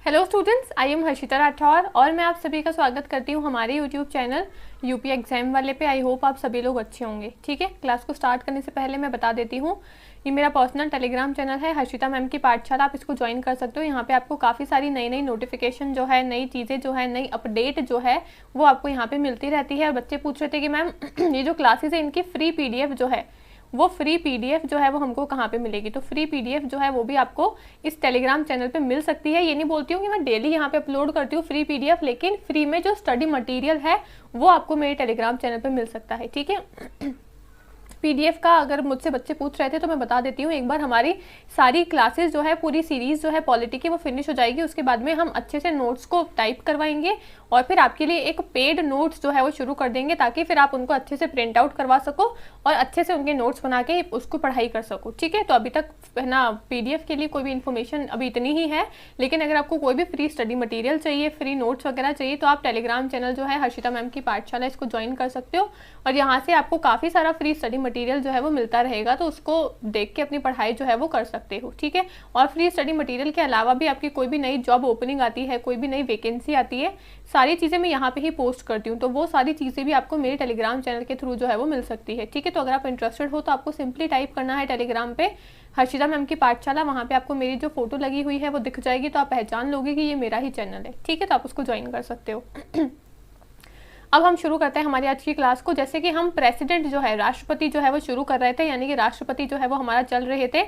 Hello students, I am Harshita Rathore और मैं आप सभी का स्वागत करती हूँ हमारे यूट्यूब चैनल यूपी एग्जाम वाले पे। आई होप आप सभी लोग अच्छे होंगे। ठीक है, क्लास को स्टार्ट करने से पहले मैं बता देती हूँ, ये मेरा पर्सनल टेलीग्राम चैनल है हर्षिता मैम की पाठशाला। आप इसको ज्वाइन कर सकते हो। यहाँ पे आपको काफ़ी सारी नई नई नोटिफिकेशन जो है, नई चीज़ें जो है, नई अपडेट जो है वो आपको यहाँ पे मिलती रहती है। और बच्चे पूछ रहे थे कि मैम ये जो क्लासेस है इनकी फ्री पीडीएफ जो है वो फ्री पीडीएफ जो है वो हमको कहाँ पे मिलेगी। तो फ्री पीडीएफ जो है वो भी आपको इस टेलीग्राम चैनल पे मिल सकती है। ये नहीं बोलती हूँ कि मैं डेली यहाँ पे अपलोड करती हूँ फ्री पीडीएफ, लेकिन फ्री में जो स्टडी मटेरियल है वो आपको मेरे टेलीग्राम चैनल पे मिल सकता है। ठीक है, पीडीएफ का अगर मुझसे बच्चे पूछ रहे थे तो मैं बता देती हूँ। एक बार हमारी सारी क्लासेस जो है, पूरी सीरीज जो है पॉलिटी की, वो फिनिश हो जाएगी। उसके बाद में हम अच्छे से नोट्स को टाइप करवाएंगे और फिर आपके लिए एक पेड नोट्स जो है वो शुरू कर देंगे, ताकि फिर आप उनको अच्छे से प्रिंट आउट करवा सको और अच्छे से उनके नोट्स बना के उसको पढ़ाई कर सको। ठीक है, तो अभी तक है ना पीडीएफ के लिए कोई भी इन्फॉर्मेशन अभी इतनी ही है, लेकिन अगर आपको कोई भी फ्री स्टडी मटेरियल चाहिए, फ्री नोट्स वगैरह चाहिए, तो आप टेलीग्राम चैनल जो है हर्षिता मैम की पाठशाला, इसको ज्वाइन कर सकते हो। और यहाँ से आपको काफ़ी सारा फ्री स्टडी मटेरियल जो है वो मिलता रहेगा, तो उसको देख के अपनी पढ़ाई जो है वो कर सकते हो। ठीक है, और फ्री स्टडी मटेरियल के अलावा भी आपकी कोई भी नई जॉब ओपनिंग आती है, कोई भी नई वैकेंसी आती है, सारी चीज़ें मैं यहाँ पे ही पोस्ट करती हूँ। तो वो सारी चीज़ें भी आपको मेरे टेलीग्राम चैनल के थ्रू जो है वो मिल सकती है। ठीक है, तो अगर आप इंटरेस्टेड हो तो आपको सिंपली टाइप करना है टेलीग्राम पे हर्षिता मैम की पाठशाला। वहाँ पे आपको मेरी जो फोटो लगी हुई है वो दिख जाएगी, तो आप पहचान लोगे कि ये मेरा ही चैनल है। ठीक है, तो आप उसको ज्वाइन कर सकते हो। अब हम शुरू करते हैं हमारी आज की क्लास को। जैसे कि हम प्रेसिडेंट जो है, राष्ट्रपति जो है वो शुरू कर रहे थे, यानी कि राष्ट्रपति जो है वो हमारा चल रहे थे।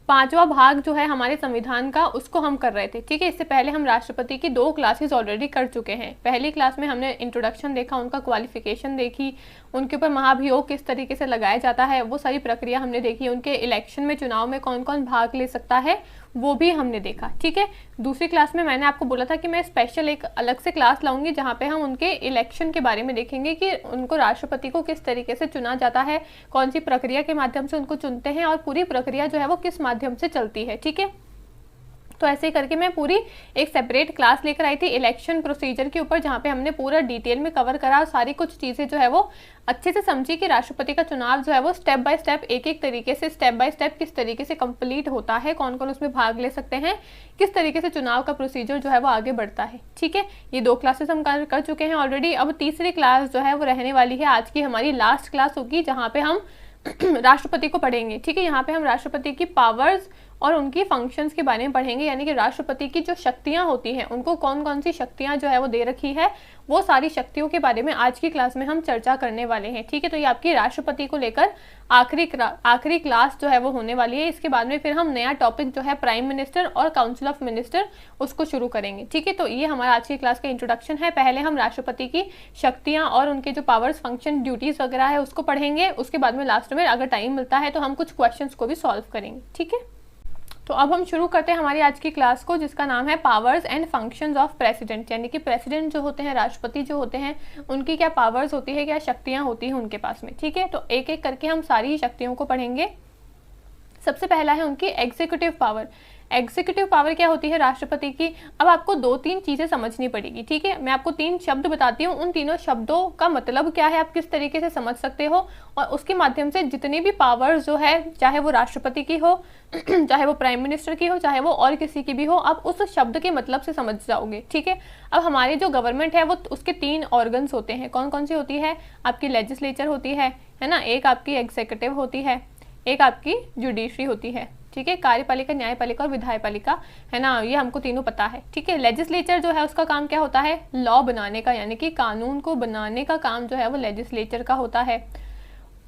पांचवा भाग जो है हमारे संविधान का, उसको हम कर रहे थे। ठीक है, इससे पहले हम राष्ट्रपति की 2 क्लासेस ऑलरेडी कर चुके हैं। पहली क्लास में हमने इंट्रोडक्शन देखा, उनका क्वालिफिकेशन देखी, उनके ऊपर महाभियोग किस तरीके से लगाया जाता है वो सारी प्रक्रिया हमने देखी, उनके इलेक्शन में, चुनाव में कौन कौन भाग ले सकता है वो भी हमने देखा। ठीक है, दूसरी क्लास में मैंने आपको बोला था कि मैं स्पेशल एक अलग से क्लास लाऊंगी, जहाँ पे हम उनके इलेक्शन के बारे में देखेंगे कि उनको राष्ट्रपति को किस तरीके से चुना जाता है, कौन सी प्रक्रिया के माध्यम से उनको चुनते हैं और पूरी प्रक्रिया जो है वो किस माध्यम से चलती है। ठीक है, तो ऐसे ही करके मैं पूरी एक सेपरेट क्लास लेकर आई थी इलेक्शन प्रोसीजर के ऊपर, जहाँ पे हमने पूरा डिटेल में कवर करा, सारी कुछ चीज़ें जो है वो अच्छे से समझी कि राष्ट्रपति का चुनाव जो है वो स्टेप बाय स्टेप, एक एक तरीके से, स्टेप बाय स्टेप किस तरीके से कंप्लीट होता है, कौन कौन उसमें भाग ले सकते हैं, किस तरीके से चुनाव का प्रोसीजर जो है वो आगे बढ़ता है। ठीक है, ये 2 क्लासेस हम कर चुके हैं ऑलरेडी। अब तीसरी क्लास जो है वो रहने वाली है, आज की हमारी लास्ट क्लास होगी, जहाँ पे हम राष्ट्रपति को पढ़ेंगे। ठीक है, यहाँ पे हम राष्ट्रपति की पावर्स और उनकी फंक्शंस के बारे में पढ़ेंगे, यानी कि राष्ट्रपति की जो शक्तियां होती हैं, उनको कौन कौन सी शक्तियां जो है वो दे रखी है, वो सारी शक्तियों के बारे में आज की क्लास में हम चर्चा करने वाले हैं। ठीक है, तो ये आपकी राष्ट्रपति को लेकर आखिरी क्लास जो है वो होने वाली है। इसके बाद में फिर हम नया टॉपिक जो है प्राइम मिनिस्टर और काउंसिल ऑफ मिनिस्टर, उसको शुरू करेंगे। ठीक है, तो ये हमारा आज की क्लास का इंट्रोडक्शन है। पहले हम राष्ट्रपति की शक्तियां और उनके जो पावर्स, फंक्शन, ड्यूटीज वगैरह है उसको पढ़ेंगे। उसके बाद में लास्ट में अगर टाइम मिलता है तो हम कुछ क्वेश्चंस को भी सॉल्व करेंगे। ठीक है, तो अब हम शुरू करते हैं हमारी आज की क्लास को, जिसका नाम है powers and functions of president. यानी कि प्रेसिडेंट जो होते हैं, राष्ट्रपति जो होते हैं, उनकी क्या पावर्स होती है, क्या शक्तियां होती हैं उनके पास में। ठीक है, तो एक एक करके हम सारी शक्तियों को पढ़ेंगे। सबसे पहला है उनकी एग्जीक्यूटिव पावर। एग्जीक्यूटिव पावर क्या होती है राष्ट्रपति की? अब आपको 2-3 चीजें समझनी पड़ेगी। ठीक है, मैं आपको 3 शब्द बताती हूँ, उन तीनों शब्दों का मतलब क्या है, आप किस तरीके से समझ सकते हो, और उसके माध्यम से जितनी भी पावर्स जो है, चाहे वो राष्ट्रपति की हो, चाहे वो प्राइम मिनिस्टर की हो, चाहे वो और किसी की भी हो, आप उस शब्द के मतलब से समझ जाओगे। ठीक है, अब हमारी जो गवर्नमेंट है वो उसके 3 ऑर्गन्स होते हैं। कौन कौन सी होती है? आपकी लेजिस्लेचर होती है ना, एक आपकी एग्जीक्यूटिव होती है, एक आपकी जुडिशरी होती है। ठीक है, कार्यपालिका, न्यायपालिका और विधायपालिका, है ना, ये हमको तीनों पता है। ठीक है, लेजिस्लेचर जो है उसका काम क्या होता है? लॉ बनाने का, यानी कि कानून को बनाने का काम जो है वो लेजिस्लेचर का होता है।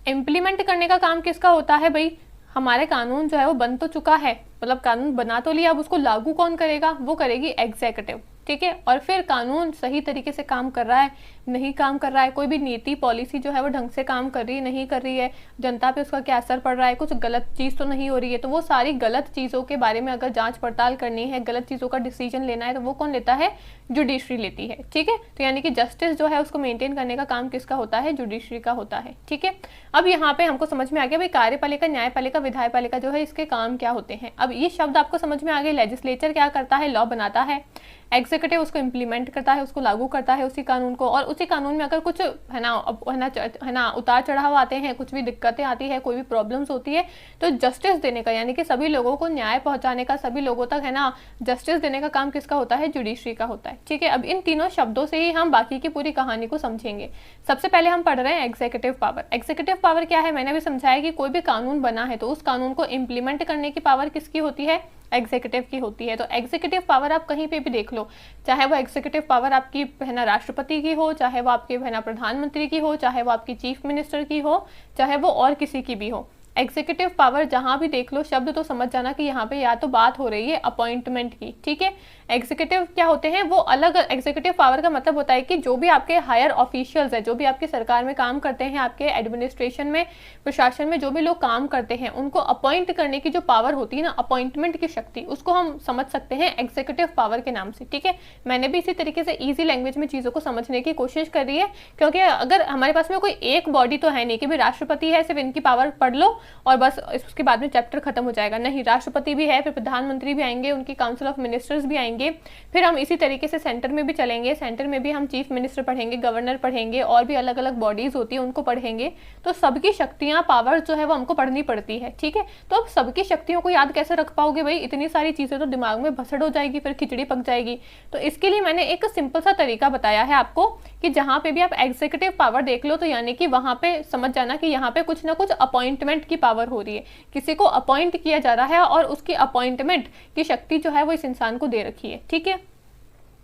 इम्प्लीमेंट करने का काम किसका होता है? भाई हमारे कानून जो है वो बन तो चुका है, मतलब कानून बना तो लिया, अब उसको लागू कौन करेगा? वो करेगी एग्जीक्यूटिव। ठीक है, और फिर कानून सही तरीके से काम कर रहा है, नहीं काम कर रहा है, कोई भी नीति पॉलिसी जो है वो ढंग से काम कर रही है, नहीं कर रही है, जनता पे उसका क्या असर पड़ रहा है, कुछ गलत चीज़ तो नहीं हो रही है, तो वो सारी गलत चीज़ों के बारे में अगर जांच पड़ताल करनी है, गलत चीज़ों का डिसीजन लेना है, तो वो कौन लेता है? जुडिशरी लेती है। ठीक है, तो यानी कि जस्टिस जो है उसको मेंटेन करने का काम किसका होता है? जुडिशरी का होता है। ठीक है, अब यहाँ पे हमको समझ में आ गया भाई कार्यपालिका, न्यायपालिका, विधायपालिका जो है इसके काम क्या होते हैं। अब ये शब्द आपको समझ में आ गए। लेजिस्लेचर क्या करता है? लॉ बनाता है। एग्जीक्यूटिव उसको इम्प्लीमेंट करता है, उसको लागू करता है उसी कानून को, और उसी कानून में अगर कुछ है ना उतार चढ़ाव आते हैं, कुछ भी दिक्कतें आती है, कोई भी प्रॉब्लम्स होती है, तो जस्टिस देने का यानी कि सभी लोगों को न्याय पहुंचाने का, सभी लोगों तक है ना जस्टिस देने का काम किसका होता है? जुडिशरी का होता है। ठीक है, अब इन तीनों शब्दों से ही हम बाकी की पूरी कहानी को समझेंगे। सबसे पहले हम पढ़ रहे हैं एग्जीक्यूटिव पावर। एग्जीक्यूटिव पावर क्या है? मैंने भी समझाया कि कोई भी कानून बना है तो उस कानून को इम्प्लीमेंट करने की पावर किसकी होती है? एग्जीक्यूटिव की होती है। तो एग्जीक्यूटिव पावर आप कहीं पे भी देख लो, चाहे वो एग्जीक्यूटिव पावर आपकी है ना राष्ट्रपति की हो, चाहे वो आपके है ना प्रधानमंत्री की हो, चाहे वो आपकी चीफ मिनिस्टर की हो, चाहे वो और किसी की भी हो, एग्जीक्यूटिव पावर जहां भी देख लो शब्द तो समझ जाना कि यहाँ पे या तो बात हो रही है अपॉइंटमेंट की। ठीक है, एग्जीक्यूटिव क्या होते हैं? वो अलग, एग्जीक्यूटिव पावर का मतलब होता है कि जो भी आपके हायर ऑफिशियल्स है, जो भी आपकी सरकार में काम करते हैं, आपके एडमिनिस्ट्रेशन में, प्रशासन में जो भी लोग काम करते हैं, उनको अपॉइंट करने की जो पावर होती है ना, अपॉइंटमेंट की शक्ति, उसको हम समझ सकते हैं एग्जीक्यूटिव पावर के नाम से। ठीक है, मैंने भी इसी तरीके से ईजी लैंग्वेज में चीज़ों को समझने की कोशिश करी है, क्योंकि अगर हमारे पास में कोई एक बॉडी तो है नहीं कि भाई राष्ट्रपति है सिर्फ इनकी पावर पढ़ लो और बस उसके बाद में चैप्टर खत्म हो जाएगा। नहीं, राष्ट्रपति भी है, फिर प्रधानमंत्री भी आएंगे, उनकी काउंसिल ऑफ मिनिस्टर्स भी आएंगे, फिर हम इसी तरीके से सेंटर में भी चलेंगे, सेंटर में भी हम चीफ मिनिस्टर पढ़ेंगे, गवर्नर पढ़ेंगे, और भी अलग अलग बॉडीज होती है उनको पढ़ेंगे। तो सबकी शक्तियां, पावर जो है वो हमको पढ़नी पड़ती है। ठीक है, तो अब सबकी शक्तियों को याद कैसे रख पाओगे भाई? इतनी सारी चीजें तो दिमाग में भसड़ हो जाएगी, फिर खिचड़ी पक जाएगी। तो इसके लिए मैंने एक सिंपल सा तरीका बताया है आपको कि जहां पे भी आप एग्जीक्यूटिव पावर देख लो तो यानी कि वहां पे समझ जाना कि यहाँ पे कुछ ना कुछ अपॉइंटमेंट की पावर हो रही है, किसी को अपॉइंट किया जा रहा है और उसकी अपॉइंटमेंट की शक्ति जो है वो इस इंसान को दे रखी है। ठीक है,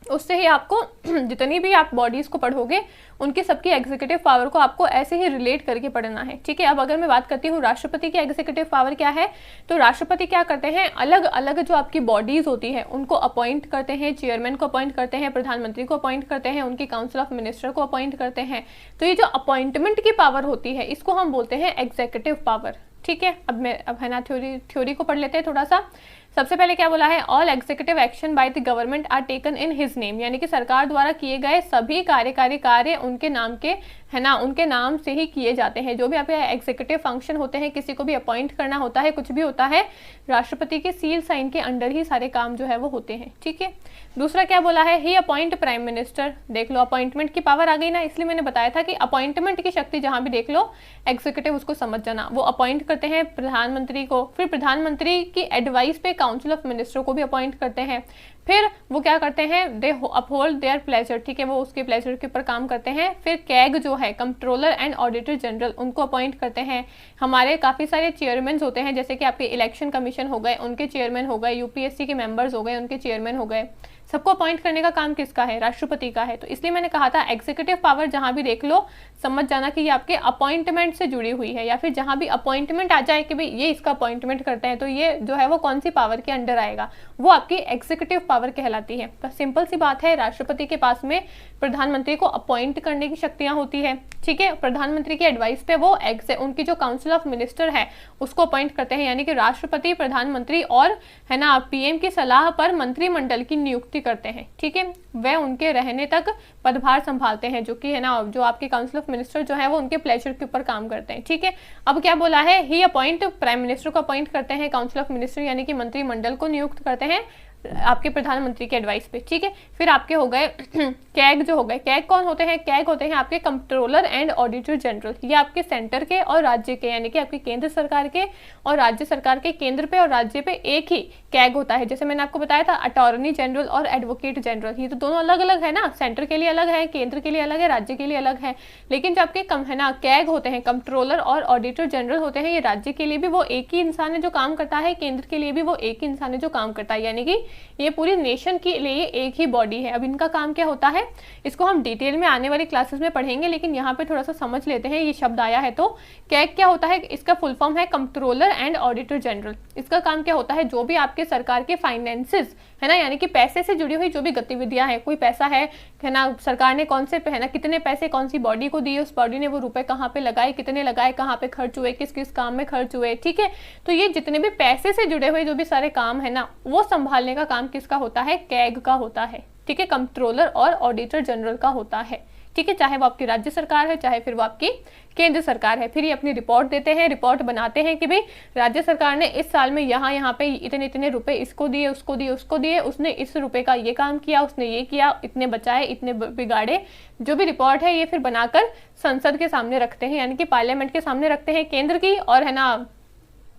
उससे ही आपको जितनी भी आप बॉडीज को पढ़ोगे उनकी सबकी एग्जीक्यूटिव पावर को आपको ऐसे ही रिलेट करके पढ़ना है। ठीक है, अब अगर मैं बात करती हूँ राष्ट्रपति की एग्जीक्यूटिव पावर क्या है, तो राष्ट्रपति क्या करते हैं? अलग अलग जो आपकी बॉडीज होती है उनको अपॉइंट करते हैं, चेयरमैन को अपॉइंट करते हैं, प्रधानमंत्री को अपॉइंट करते हैं, उनकी काउंसिल ऑफ मिनिस्टर को अपॉइंट करते हैं। तो ये जो अपॉइंटमेंट की पावर होती है इसको हम बोलते हैं एग्जीक्यूटिव पावर। ठीक है, अब है ना थ्योरी को पढ़ लेते हैं थोड़ा सा। सबसे पहले क्या बोला है? All executive action by the government are taken in his name, यानी कि सरकार द्वारा किए गए सभी कार्यकारी कार्य उनके नाम के है ना, उनके नाम से ही किए जाते हैं। जो भी आपके एग्जीक्यूटिव फंक्शन होते हैं, किसी को भी अपॉइंट करना होता है, कुछ भी होता है, राष्ट्रपति के सील साइन के अंडर ही सारे काम जो है वो होते हैं। ठीक है, दूसरा क्या बोला है? ही अपॉइंट प्राइम मिनिस्टर। देख लो, अपॉइंटमेंट की पावर आ गई ना, इसलिए मैंने बताया था कि अपॉइंटमेंट की शक्ति जहां भी देख लो एग्जीक्यूटिव उसको समझ जाना। वो अपॉइंट करते हैं प्रधानमंत्री को, फिर प्रधानमंत्री की एडवाइस पे काउंसिल ऑफ मिनिस्टर को भी अपॉइंट करते हैं, फिर वो क्या करते हैं? दे अपहोल्ड देयर प्लेजर। ठीक है, वो उसके प्लेजर के ऊपर काम करते हैं। फिर कैग जो है, कंट्रोलर एंड ऑडिटर जनरल, उनको अपॉइंट करते हैं। हमारे काफ़ी सारे चेयरमैन होते हैं, जैसे कि आपके इलेक्शन कमीशन हो गए, उनके चेयरमैन हो गए, यूपीएससी के मेंबर्स हो गए, उनके चेयरमैन हो गए। सबको अपॉइंट करने का काम किसका है? राष्ट्रपति का है। तो इसलिए मैंने कहा था एग्जीक्यूटिव पावर जहां भी देख लो समझ जाना कि ये आपके अपॉइंटमेंट से जुड़ी हुई है, या फिर जहां भी अपॉइंटमेंट आ जाए कि भाई ये इसका अपॉइंटमेंट करते हैं, तो ये जो है वो कौन सी पावर के अंडर आएगा? वो आपकी एग्जीक्यूटिव पावर कहलाती है। तो सिंपल सी बात है, राष्ट्रपति के पास में प्रधानमंत्री को अपॉइंट करने की शक्तियां होती है। ठीक है, प्रधानमंत्री की एडवाइस पे वो उनकी जो काउंसिल ऑफ मिनिस्टर है उसको अपॉइंट करते हैं, यानी कि राष्ट्रपति, प्रधानमंत्री और है ना पीएम की सलाह पर मंत्रिमंडल की नियुक्ति करते हैं। ठीक है, वह उनके रहने तक पदभार संभालते हैं, जो कि है ना जो आपके काउंसिल ऑफ मिनिस्टर जो है वो उनके प्लेजर के ऊपर काम करते हैं। ठीक है, अब क्या बोला है? ही अपॉइंट प्राइम मिनिस्टर को अपॉइंट करते हैं, काउंसिल ऑफ मिनिस्टर यानी कि मंत्रिमंडल को नियुक्त करते हैं आपके प्रधानमंत्री के एडवाइस पे। ठीक है, फिर आपके हो गए कैग जो हो गए। कैग कौन होते हैं? कैग होते हैं आपके कंट्रोलर एंड ऑडिटर जनरल। ये आपके सेंटर के और राज्य के, यानी कि आपकी केंद्र सरकार के और राज्य सरकार के, केंद्र पे और राज्य पे एक ही कैग होता है। जैसे मैंने आपको बताया था अटॉर्नी जनरल और एडवोकेट जनरल, ये तो दोनों अलग अलग है ना, सेंटर के लिए अलग है, केंद्र के लिए अलग है, राज्य के लिए अलग है। लेकिन जो आपके कम है ना कैग होते हैं, कंट्रोलर और ऑडिटर जनरल होते हैं, ये राज्य के लिए भी वो एक ही इंसान है जो काम करता है, केंद्र के लिए भी वो एक ही इंसान है जो काम करता है, यानी कि ये पूरी नेशन के लिए एक ही बॉडी है। अब इनका काम क्या होता है इसको हम डिटेल में आने वाली क्लासेस में पढ़ेंगे, लेकिन यहाँ पे थोड़ा सा समझ लेते हैं। ये शब्द आया है तो कैग क्या होता है? इसका फुल फॉर्म है कंट्रोलर एंड ऑडिटर जनरल। इसका काम क्या होता है? जो भी आपके सरकार के फाइनेंसेस है ना, यानी कि पैसे से जुड़ी हुई जो भी गतिविधियां हैं, कोई पैसा है ना, सरकार ने कौन से है ना कितने पैसे कौन सी बॉडी को दिए, उस बॉडी ने वो रुपए कहाँ पे लगाए, कितने लगाए, कहाँ पे खर्च हुए, किस किस काम में खर्च हुए। ठीक है, तो ये जितने भी पैसे से जुड़े हुए जो भी सारे काम है ना, वो संभालने का काम किसका होता है? कैग का होता है। ठीक है, कंट्रोलर और ऑडिटर जनरल का होता है। ठीक है, चाहे वो आपकी राज्य सरकार है चाहे फिर वो आपकी केंद्र सरकार है। फिर ये अपनी रिपोर्ट देते हैं, रिपोर्ट बनाते हैं कि भाई राज्य सरकार ने इस साल में यहाँ पे इतने इतने रुपए इसको दिए, उसको दिए, उसको दिए, उसने इस रुपए का ये काम किया, उसने ये किया, इतने बचाए, इतने बिगाड़े। जो भी रिपोर्ट है ये फिर बनाकर संसद के सामने रखते हैं, यानी कि पार्लियामेंट के सामने रखते हैं केंद्र की, और है ना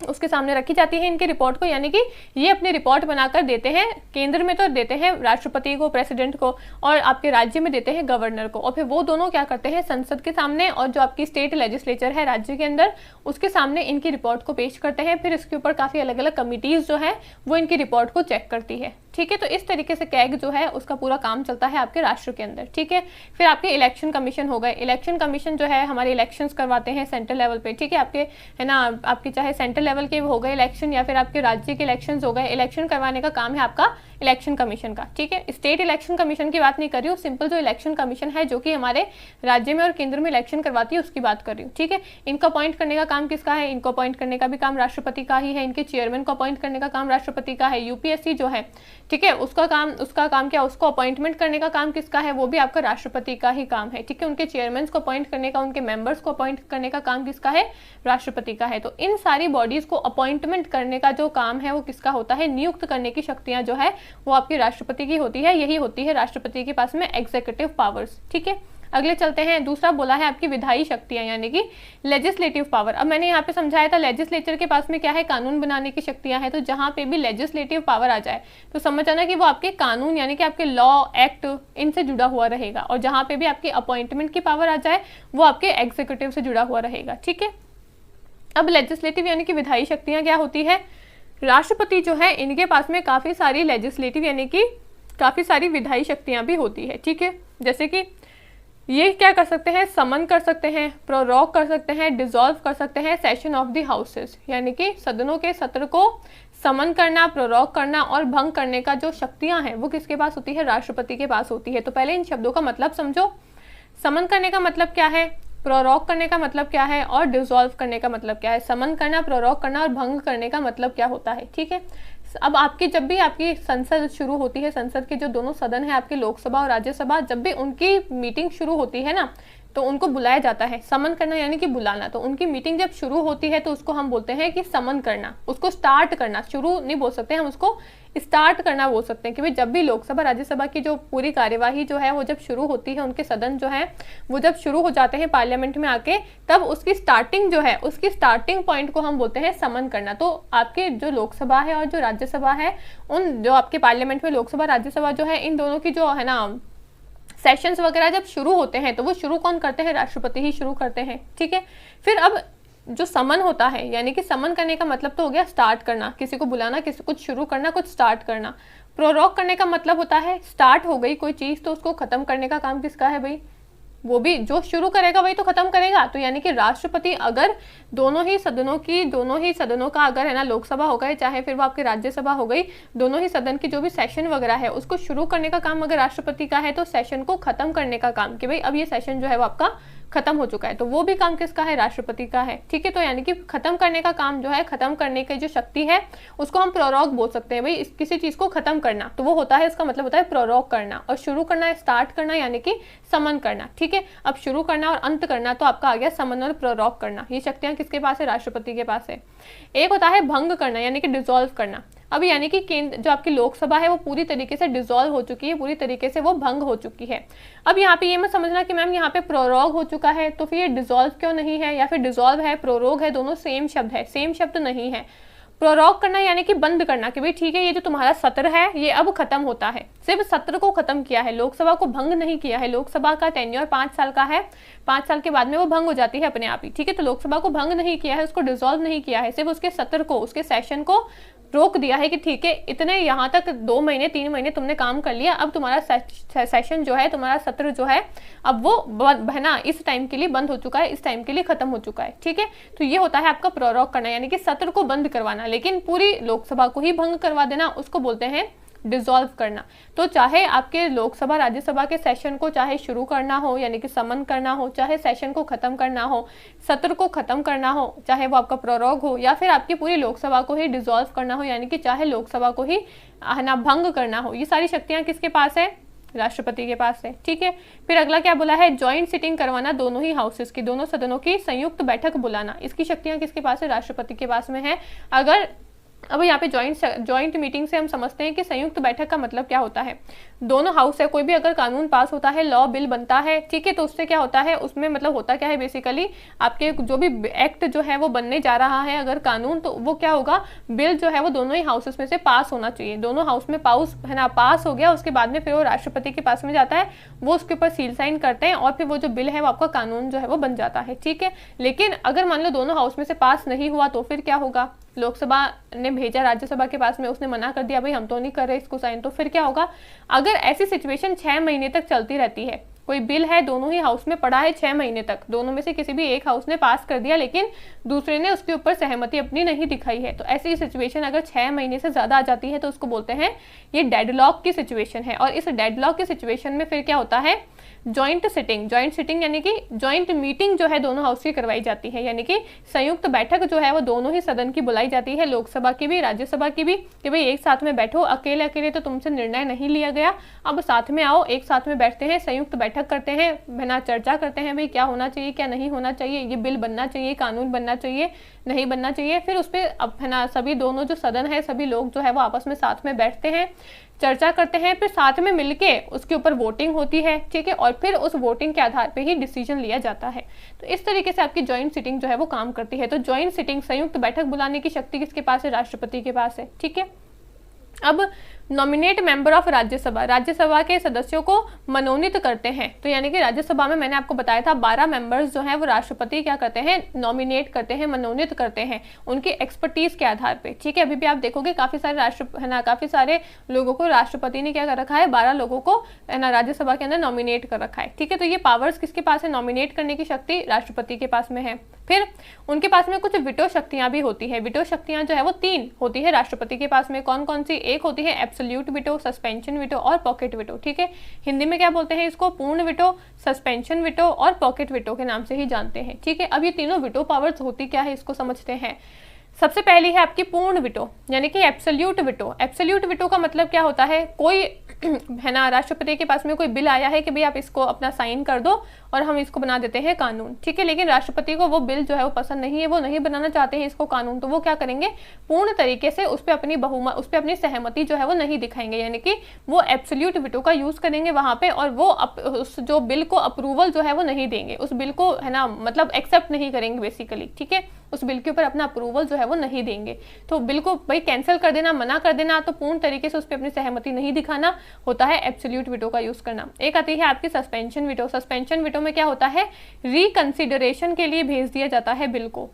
उसके सामने रखी जाती है इनकी रिपोर्ट को, यानी कि ये अपनी रिपोर्ट बनाकर देते हैं। केंद्र में तो देते हैं राष्ट्रपति को, प्रेसिडेंट को, और आपके राज्य में देते हैं गवर्नर को, और फिर वो दोनों क्या करते हैं संसद के सामने और जो आपकी स्टेट लेजिस्लेचर है राज्य के अंदर उसके सामने इनकी रिपोर्ट को पेश करते हैं। फिर इसके ऊपर काफ़ी अलग अलग कमिटीज़ जो है वो इनकी रिपोर्ट को चेक करती है। ठीक है, तो इस तरीके से कैग जो है उसका पूरा काम चलता है आपके राष्ट्र के अंदर। ठीक है, फिर आपके इलेक्शन कमीशन हो गए। इलेक्शन कमीशन जो है हमारे इलेक्शंस करवाते हैं सेंट्रल लेवल पे। ठीक है, आपके है ना आपके चाहे सेंट्रल लेवल के हो गए इलेक्शन या फिर आपके राज्य के इलेक्शंस हो गए, इलेक्शन करवाने का काम है आपका इलेक्शन कमीशन का। ठीक है, स्टेट इलेक्शन कमीशन की बात नहीं कर रही हूँ, सिंपल जो इलेक्शन कमीशन है जो कि हमारे राज्य में और केंद्र में इलेक्शन करवाती है उसकी बात कर रही हूँ। ठीक है, इनको अपॉइंट करने का काम किसका है? इनको अपॉइंट करने का भी काम राष्ट्रपति का ही है। इनके चेयरमैन को अपॉइंट करने का काम राष्ट्रपति का है। यूपीएससी जो है, ठीक है, उसका काम क्या, उसको अपॉइंटमेंट करने का काम किसका है? वो भी आपका राष्ट्रपति का ही काम है। ठीक है, उनके चेयरमैन को अपॉइंट करने का, उनके मेंबर्स को अपॉइंट करने का काम किसका है? राष्ट्रपति का है। तो इन सारी बॉडीज को अपॉइंटमेंट करने का जो काम है वो किसका होता है? नियुक्त करने की शक्तियां जो है वो आपकी राष्ट्रपति की होती है। यही होती है राष्ट्रपति के पास में एग्जीक्यूटिव पावर्स। ठीक है, अगले चलते हैं। दूसरा बोला है आपकी विधायी शक्तियां यानी कि लेजिस्लेटिव पावर। अब मैंने यहाँ पे समझाया था लेजिस्लेचर के पास में क्या है? कानून बनाने की शक्तियां हैं। तो जहां पे भी लेजिस्लेटिव पावर आ जाए तो समझ आना कि वो आपके कानून यानी कि आपके लॉ एक्ट इनसे जुड़ा हुआ रहेगा, और जहां पे भी आपकी अपॉइंटमेंट की पावर आ जाए वो आपके एग्जीक्यूटिव से जुड़ा हुआ रहेगा। ठीक है, अब लेजिस्लेटिव यानी कि विधायी शक्तियां क्या होती है? राष्ट्रपति जो है इनके पास में काफी सारी लेजिस्लेटिव यानी कि काफी सारी विधायी शक्तियां भी होती है। ठीक है, जैसे कि ये क्या कर सकते हैं? समन कर सकते हैं, प्रोरोग कर सकते हैं, डिसॉल्व कर सकते हैं सेशन ऑफ द हाउसेस, यानी कि सदनों के सत्र को समन करना, प्रोरोग करना और भंग करने का जो शक्तियां हैं वो किसके पास होती है? राष्ट्रपति के पास होती है। तो पहले इन शब्दों का मतलब समझो। समन करने का मतलब क्या है, प्रोरोग करने का मतलब क्या है, और डिसॉल्व करने का मतलब क्या है। समन करना, प्रोरोग करना और भंग करने का मतलब क्या होता है। ठीक है, अब आपकी जब भी आपकी संसद शुरू होती है, संसद के जो दोनों सदन है आपके लोकसभा और राज्यसभा, जब भी उनकी मीटिंग शुरू होती है ना तो उनको बुलाया जाता है। समन करना यानी कि बुलाना। तो उनकी मीटिंग जब शुरू होती है तो उसको हम बोलते हैं कि समन करना, उसको स्टार्ट करना। शुरू नहीं बोल सकते, हम उसको स्टार्ट करना बोल सकते हैं कि भाई जब भी लोकसभा राज्यसभा की जो पूरी कार्यवाही जो है वो जब शुरू होती है, उनके सदन जो है वो जब शुरू हो जाते हैं पार्लियामेंट में आके, तब उसकी स्टार्टिंग जो है उसकी स्टार्टिंग पॉइंट को हम बोलते हैं समन करना। तो आपके जो लोकसभा है और जो राज्यसभा है, उन जो आपके पार्लियामेंट में लोकसभा राज्यसभा जो है, इन दोनों की जो है ना सेशंस वगैरह जब शुरू होते हैं तो वो शुरू कौन करते हैं? राष्ट्रपति ही शुरू करते हैं। ठीक है, फिर अब जो समन होता है यानी कि समन करने का मतलब तो हो गया स्टार्ट करना, किसी को बुलाना, किसी कुछ शुरू करना, कुछ स्टार्ट करना। प्रोरोग करने का मतलब होता है स्टार्ट हो गई कोई चीज तो उसको खत्म करने का काम किसका है? भाई वो भी जो शुरू करेगा वही तो खत्म करेगा। तो यानी कि राष्ट्रपति अगर दोनों ही सदनों का अगर है ना लोकसभा हो गए चाहे फिर वो आपकी राज्यसभा हो गई, दोनों ही सदन की जो भी सेशन वगैरह है उसको शुरू करने का काम अगर राष्ट्रपति का है, तो सेशन को खत्म करने का काम कि भाई अब ये सेशन जो है वो आपका खत्म हो चुका है, तो वो भी काम किसका है? राष्ट्रपति का है। ठीक है, तो यानी कि खत्म करने का काम जो है, खत्म करने की जो शक्ति है उसको हम प्रोरोग बोल सकते हैं। भाई किसी चीज को खत्म करना तो वो होता है, इसका मतलब होता है प्रोरोग करना, और शुरू करना स्टार्ट करना यानी कि समन करना। ठीक है, अब शुरू करना और अंत करना तो आपका आ गया समन और प्रोरोग करना। ये शक्तियां किसके पास है? राष्ट्रपति के पास है। एक होता है भंग करना यानी कि डिसॉल्व करना। अब यानी कि केंद्र जो आपकी लोकसभा है वो पूरी तरीके से डिसॉल्व हो चुकी है, पूरी तरीके से वो भंग हो चुकी है। अब यहाँ पे ये मत समझना कि मैम यहाँ पे प्रोरोग हो चुका है तो फिर ये डिसॉल्व क्यों नहीं है, या फिर डिसॉल्व है प्रोरोग है दोनों सेम शब्द है, सेम शब्द नहीं है। प्रोरोग करना यानी कि बंद करना कि भाई ठीक है ये जो तुम्हारा सत्र है ये अब खत्म होता है, सिर्फ सत्र को खत्म किया है, लोकसभा को भंग नहीं किया है। लोकसभा का टेन्योर 5 साल का है, 5 साल के बाद में वो भंग हो जाती है अपने आप ही। ठीक है, तो लोकसभा को भंग नहीं किया है, उसको डिसॉल्व नहीं किया है, सिर्फ उसके सत्र को, उसके सेशन को रोक दिया है कि ठीक है इतने यहाँ तक 2 महीने 3 महीने तुमने काम कर लिया, अब तुम्हारा सेशन जो है, तुम्हारा सत्र जो है अब वो है ना इस टाइम के लिए बंद हो चुका है, इस टाइम के लिए खत्म हो चुका है। ठीक है, तो ये होता है आपका प्रोरोग करना यानी कि सत्र को बंद करवाना, लेकिन पूरी लोकसभा को ही भंग करवा देना उसको बोलते हैं डिसॉल्व करना। तो चाहे आपके लोकसभा राज्यसभा के सेशन को चाहे शुरू करना हो यानी कि समन करना हो, चाहे सेशन को खत्म करना हो, सत्र को खत्म करना हो, चाहे वो आपका प्रोरोग हो, या फिर आपकी पूरी लोकसभा को ही डिसॉल्व करना हो यानी कि चाहे लोकसभा को ही ना भंग करना हो, ये सारी शक्तियां किसके पास है? राष्ट्रपति के पास है, ठीक है। फिर अगला क्या बोला है, ज्वाइंट सिटिंग करवाना दोनों ही हाउसेस की, दोनों सदनों की संयुक्त बैठक बुलाना, इसकी शक्तियां किसके पास है, राष्ट्रपति के पास में है। अगर अब यहाँ पे ज्वाइंट मीटिंग से हम समझते हैं कि संयुक्त बैठक का मतलब क्या होता है, दोनों हाउस है, कोई भी अगर कानून पास होता है, लॉ बिल बनता है, ठीक है, तो उससे क्या होता है, उसमें मतलब होता क्या है बेसिकली, आपके जो भी एक्ट जो है वो बनने जा रहा है अगर कानून, तो वो क्या होगा, बिल जो है वो दोनों ही हाउसेस में से पास होना चाहिए, दोनों हाउस में पास हो गया, उसके बाद में फिर वो राष्ट्रपति के पास में जाता है, वो उसके ऊपर सील साइन करते हैं और फिर वो जो बिल है वो आपका कानून जो है वो बन जाता है, ठीक है। लेकिन अगर मान लो दोनों हाउस में से पास नहीं हुआ तो फिर क्या होगा, लोकसभा ने भेजा राज्यसभा के पास में, उसने मना कर दिया भाई हम तो नहीं कर रहे इसको साइन, तो फिर क्या होगा, अगर ऐसी सिचुएशन 6 महीने तक चलती रहती है, कोई बिल है दोनों ही हाउस में पड़ा है 6 महीने तक, दोनों में से किसी भी एक हाउस ने पास कर दिया लेकिन दूसरे ने उसके ऊपर सहमति अपनी नहीं दिखाई है, तो ऐसी सिचुएशन अगर 6 महीने से ज्यादा आ जाती है तो उसको बोलते हैं ये डेडलॉक की सिचुएशन है। और इस डेडलॉक की सिचुएशन में फिर क्या होता है, ज्वाइंट सिटिंग यानी कि ज्वाइंट मीटिंग जो है दोनों हाउस की करवाई जाती है, यानी कि संयुक्त बैठक जो है वो दोनों ही सदन की बुलाई जाती है, लोकसभा की भी राज्यसभा की भी, कि भाई एक साथ में बैठो, अकेले अकेले तो तुमसे निर्णय नहीं लिया गया, अब साथ में आओ, एक साथ में बैठते हैं, संयुक्त बैठक करते हैं, बिना चर्चा करते हैं भाई क्या होना चाहिए क्या नहीं होना चाहिए, ये बिल बनना चाहिए, कानून बनना चाहिए नहीं बनना चाहिए, फिर उस पर अब है ना सभी दोनों जो सदन है सभी लोग जो है वो आपस में साथ में बैठते हैं, चर्चा करते हैं, फिर साथ में मिलके उसके ऊपर वोटिंग होती है, ठीक है, और फिर उस वोटिंग के आधार पे ही डिसीजन लिया जाता है। तो इस तरीके से आपकी ज्वाइंट सिटिंग जो है वो काम करती है। तो ज्वाइंट सिटिंग संयुक्त बैठक बुलाने की शक्ति किसके पास है, राष्ट्रपति के पास है, ठीक है। अब nominate member of Rajya Sabha, Rajya Sabha के सदस्यों को मनोनीत करते हैं, तो यानी कि राज्यसभा में मैंने आपको बताया था 12 मेंबर्स जो हैं वो राष्ट्रपति क्या करते हैं, नॉमिनेट करते हैं, मनोनीत करते हैं उनकी एक्सपर्टीज के आधार पे, ठीक है। अभी भी आप देखोगे काफी सारे लोगों को राष्ट्रपति ने क्या कर रखा है, 12 लोगों को है ना राज्यसभा के अंदर नॉमिनेट कर रखा है, ठीक है। तो ये पावर्स किसके पास है, नॉमिनेट करने की शक्ति राष्ट्रपति के पास में है। फिर उनके पास में कुछ विटो शक्तियां भी होती है, विटो शक्तियां जो है वो 3 होती है राष्ट्रपति के पास में, कौन कौन सी, एक होती है एब्सोल्यूट विटो, सस्पेंशन विटो और पॉकेट विटो, ठीक है। हिंदी में क्या बोलते हैं इसको, पूर्ण विटो, सस्पेंशन विटो और पॉकेट विटो के नाम से ही जानते हैं, ठीक है। अब ये तीनों विटो पावर्स होती क्या है इसको समझते हैं। सबसे पहली है आपकी पूर्ण विटो यानी कि एब्सोल्यूट विटो। एब्सोल्यूट विटो का मतलब क्या होता है, कोई है ना राष्ट्रपति के पास में कोई बिल आया है कि भाई आप इसको अपना साइन कर दो और हम इसको बना देते हैं कानून, ठीक है, लेकिन राष्ट्रपति को वो बिल जो है वो पसंद नहीं है, वो नहीं बनाना चाहते हैं इसको कानून, तो वो क्या करेंगे, पूर्ण तरीके से उस पर अपनी सहमति जो है वो नहीं दिखाएंगे, यानी कि वो एब्सोल्यूट विटो का यूज करेंगे वहां पे, और वो उस जो बिल को अप्रूवल जो है वो नहीं देंगे, उस बिल को है ना मतलब एक्सेप्ट नहीं करेंगे बेसिकली, ठीक है, उस बिल के ऊपर अपना अप्रूवल जो है वो नहीं देंगे। तो बिल को भाई कैंसिल कर देना, मना कर देना, तो पूर्ण तरीके से उस पर अपनी सहमति नहीं दिखाना होता है एब्सोल्यूट विटो का यूज करना। एक आती है आपकी सस्पेंशन विटो। सस्पेंशन विटो में क्या होता है, रिकंसिडरेशन के लिए भेज दिया जाता है बिल को।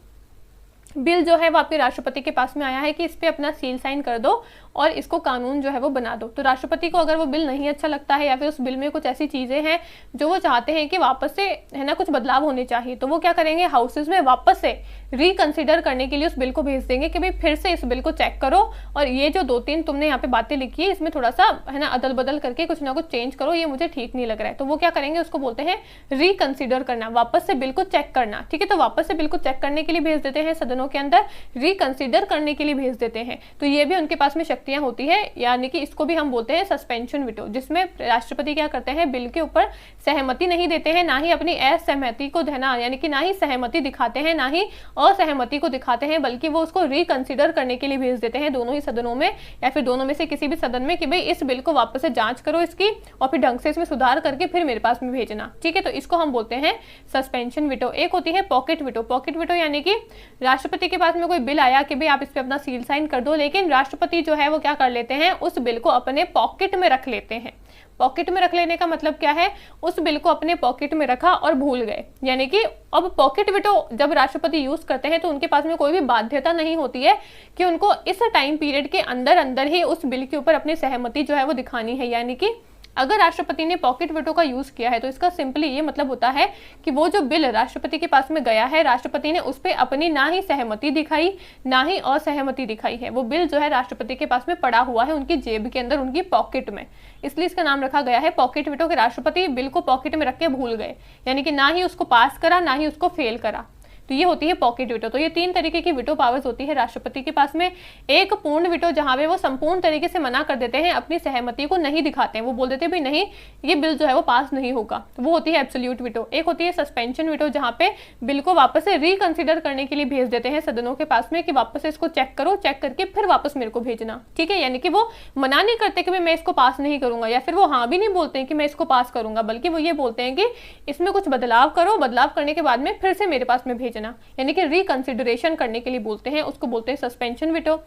बिल जो है वो आपके राष्ट्रपति के पास में आया है कि इस पे अपना सील साइन कर दो और इसको कानून जो है वो बना दो, तो राष्ट्रपति को अगर वो बिल नहीं अच्छा लगता है या फिर उस बिल में कुछ ऐसी चीजें हैं जो वो चाहते हैं कि वापस से है ना कुछ बदलाव होने चाहिए, तो वो क्या करेंगे, हाउसेज में वापस से रिकंसिडर करने के लिए उस बिल को भेज देंगे कि भाई फिर से इस बिल को चेक करो और ये जो 2-3 तुमने यहाँ पे बातें लिखी है इसमें थोड़ा सा है ना अदल बदल करके कुछ ना कुछ चेंज करो, ये मुझे ठीक नहीं लग रहा है। तो वो क्या करेंगे, उसको बोलते हैं रिकंसिडर करना, वापस से बिल को चेक करना, ठीक है। तो वापस से बिल को चेक करने के लिए भेज देते हैं सदनों के अंदर, रिकंसिडर करने के लिए भेज देते हैं, तो ये भी उनके पास में शक्तियां होती है, यानी कि इसको भी हम बोलते हैं सस्पेंशन विटो, जिसमें राष्ट्रपति क्या करते हैं, बिल के ऊपर सहमति नहीं देते हैं, ना ही अपनी असहमति को देना, यानी कि ना ही सहमति दिखाते हैं ना ही असहमति को दिखाते हैं, बल्कि वो उसको रिकंसिडर करने के लिए भेज देते हैं दोनों ही सदनों में या फिर दोनों में से किसी भी सदन में कि भाई इस बिल को वापस से जांच करो इसकी और फिर ढंग से इसमें सुधार करके फिर मेरे पास में भेजना, ठीक है। तो इसको हम बोलते हैं सस्पेंशन विटो। एक होती है पॉकेट विटो। पॉकेट विटो यानी कि राष्ट्रपति के पास में कोई बिल आया कि भाई आप इस पे अपना सील साइन कर दो, लेकिन राष्ट्रपति जो है वो क्या कर लेते हैं, उस बिल को अपने पॉकेट में रख लेते हैं। पॉकेट में रख लेने का मतलब क्या है, उस बिल को अपने पॉकेट में रखा और भूल गए, यानी कि अब पॉकेट विटो जब राष्ट्रपति यूज करते हैं तो उनके पास में कोई भी बाध्यता नहीं होती है कि उनको इस टाइम पीरियड के अंदर अंदर ही उस बिल के ऊपर अपनी सहमति जो है वो दिखानी है। यानी कि अगर राष्ट्रपति ने पॉकेट विटो का यूज किया है तो इसका सिंपली ये मतलब होता है कि वो जो बिल राष्ट्रपति के पास में गया है, राष्ट्रपति ने उस पर अपनी ना ही सहमति दिखाई ना ही असहमति दिखाई है, वो बिल जो है राष्ट्रपति के पास में पड़ा हुआ है उनकी जेब के अंदर, उनकी पॉकेट में, इसलिए इसका नाम रखा गया है पॉकेट विटो। के राष्ट्रपति बिल को पॉकेट में रख के भूल गए, यानी कि ना ही उसको पास करा ना ही उसको फेल करा, तो ये होती है पॉकेट वीटो। तो ये 3 तरीके की वीटो पावर्स होती है राष्ट्रपति के पास में। एक पूर्ण वीटो, जहां पे वो संपूर्ण तरीके से मना कर देते हैं, अपनी सहमति को नहीं दिखाते हैं, वो बोल देते हैं भी नहीं ये बिल जो है वो पास नहीं होगा, तो वो होती है एब्सोल्यूट वीटो। एक होती है सस्पेंशन वीटो, जहां पे बिल को वापस से रिकंसिडर करने के लिए भेज देते हैं सदनों के पास में कि वापस से इसको चेक करो, चेक करके फिर वापस मेरे को भेजना, ठीक है। यानी कि वो मना नहीं करते कि मैं इसको पास नहीं करूंगा, या फिर वो हाँ भी नहीं बोलते हैं कि मैं इसको पास करूंगा, बल्कि वो ये बोलते हैं कि इसमें कुछ बदलाव करो, बदलाव करने के बाद में फिर से मेरे पास में भेजना, यानी कि रिकंसिडरेशन करने के लिए बोलते हैं, उसको बोलते हैं सस्पेंशन वीटो।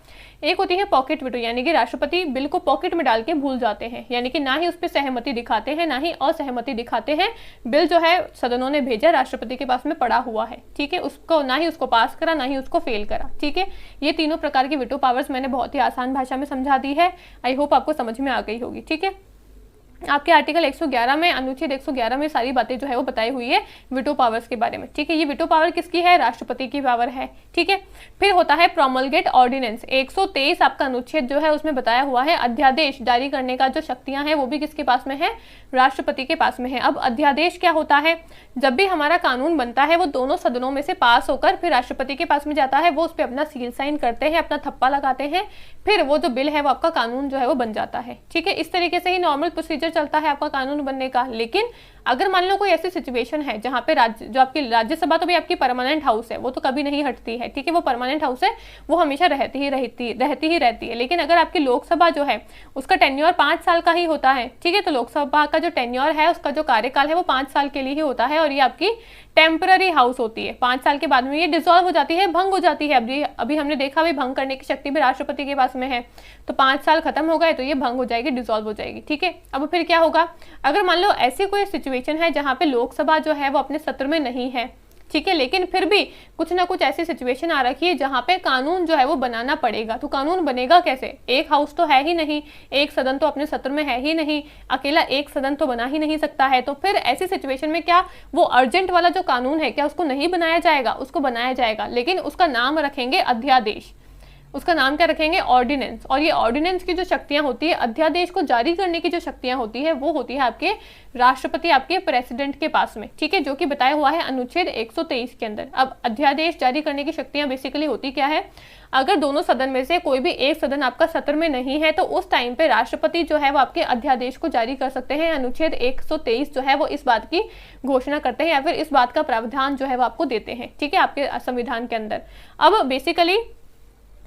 एक होती है पॉकेट वीटो, यानी कि राष्ट्रपति बिल को पॉकेट में डाल के भूल जाते हैं, यानी कि ना ही उस पर सहमति दिखाते हैं ना ही असहमति दिखाते हैं। बिल जो है सदनों ने भेजा, राष्ट्रपति के पास में पड़ा हुआ है, ठीक है, उसको ना ही उसको पास करा ना ही उसको फेल करा, ठीक है। ये तीनों प्रकार की वीटो पावर्स मैंने बहुत ही आसान भाषा में समझा दी है। आई होप आपको समझ में आ गई होगी, ठीक है। आपके आर्टिकल 111 में, अनुच्छेद 111 में सारी बातें जो है वो बताई हुई है वीटो पावर्स के बारे में, ठीक है। ये वीटो पावर किसकी है? राष्ट्रपति की पावर है, ठीक है। फिर होता है प्रोमलगेट ऑर्डिनेंस। 123 आपका अनुच्छेद जो है उसमें बताया हुआ है अध्यादेश जारी करने का जो शक्तियां हैं वो भी किसके पास में है? राष्ट्रपति के पास में है। अब अध्यादेश क्या होता है? जब भी हमारा कानून बनता है वो दोनों सदनों में से पास होकर फिर राष्ट्रपति के पास में जाता है, वो उस पर अपना सील साइन करते हैं, अपना थप्पा लगाते हैं, फिर वो जो बिल है वो आपका कानून जो है वो बन जाता है, ठीक है। इस तरीके से ही नॉर्मल प्रोसीजर चलता है आपका कानून बनने का। लेकिन अगर मान लो कोई ऐसी सिचुएशन है जहां पे जो आपकी राज्यसभा तो भी आपकी परमानेंट हाउस है, वो तो कभी नहीं हटती है, ठीक है, वो परमानेंट हाउस है, वो हमेशा रहती ही रहती है। लेकिन अगर आपकी लोकसभा जो है उसका टेन्योर 5 साल का ही होता है, ठीक है, तो लोकसभा का जो टेन्योर है उसका जो कार्यकाल है वो 5 साल के लिए ही होता है, और ये आपकी टेम्पररी हाउस होती है। 5 साल के बाद में ये डिसॉल्व हो जाती है, भंग हो जाती है। अभी हमने देखा भी भंग करने की शक्ति भी राष्ट्रपति के पास में है, तो 5 साल खत्म हो गए तो ये भंग हो जाएगी, डिसॉल्व हो जाएगी, ठीक है। अब फिर क्या होगा? अगर मान लो ऐसी कोई सिचुएशन है जहां पे लोकसभा जो है वो अपने सत्र में नहीं है, ठीक है, लेकिन फिर भी कुछ ना कुछ ऐसी सिचुएशन आ रखी है जहां पे कानून जो है वो बनाना पड़ेगा, तो कानून बनेगा कैसे? एक हाउस तो है ही नहीं, एक सदन तो अपने सत्र में है ही नहीं, अकेला एक सदन तो बना ही नहीं सकता है। तो फिर ऐसी सिचुएशन में क्या वो अर्जेंट वाला जो कानून है क्या उसको नहीं बनाया जाएगा? उसको बनाया जाएगा, लेकिन उसका नाम रखेंगे अध्यादेश, उसका नाम क्या रखेंगे? ऑर्डिनेंस। और ये ऑर्डिनेंस की जो शक्तियां होती है, अध्यादेश को जारी करने की जो शक्तियां होती है वो होती है आपके राष्ट्रपति, आपके प्रेसिडेंट के पास में, ठीक है, जो कि बताया हुआ है अनुच्छेद 123 के अंदर। अब अध्यादेश जारी करने की शक्तियां बेसिकली होती क्या है? अगर दोनों सदन में से कोई भी एक सदन आपका सत्र में नहीं है तो उस टाइम पे राष्ट्रपति जो है वो आपके अध्यादेश को जारी कर सकते हैं। अनुच्छेद 123 जो है वो इस बात की घोषणा करते हैं या फिर इस बात का प्रावधान जो है वो आपको देते हैं, ठीक है, आपके संविधान के अंदर। अब बेसिकली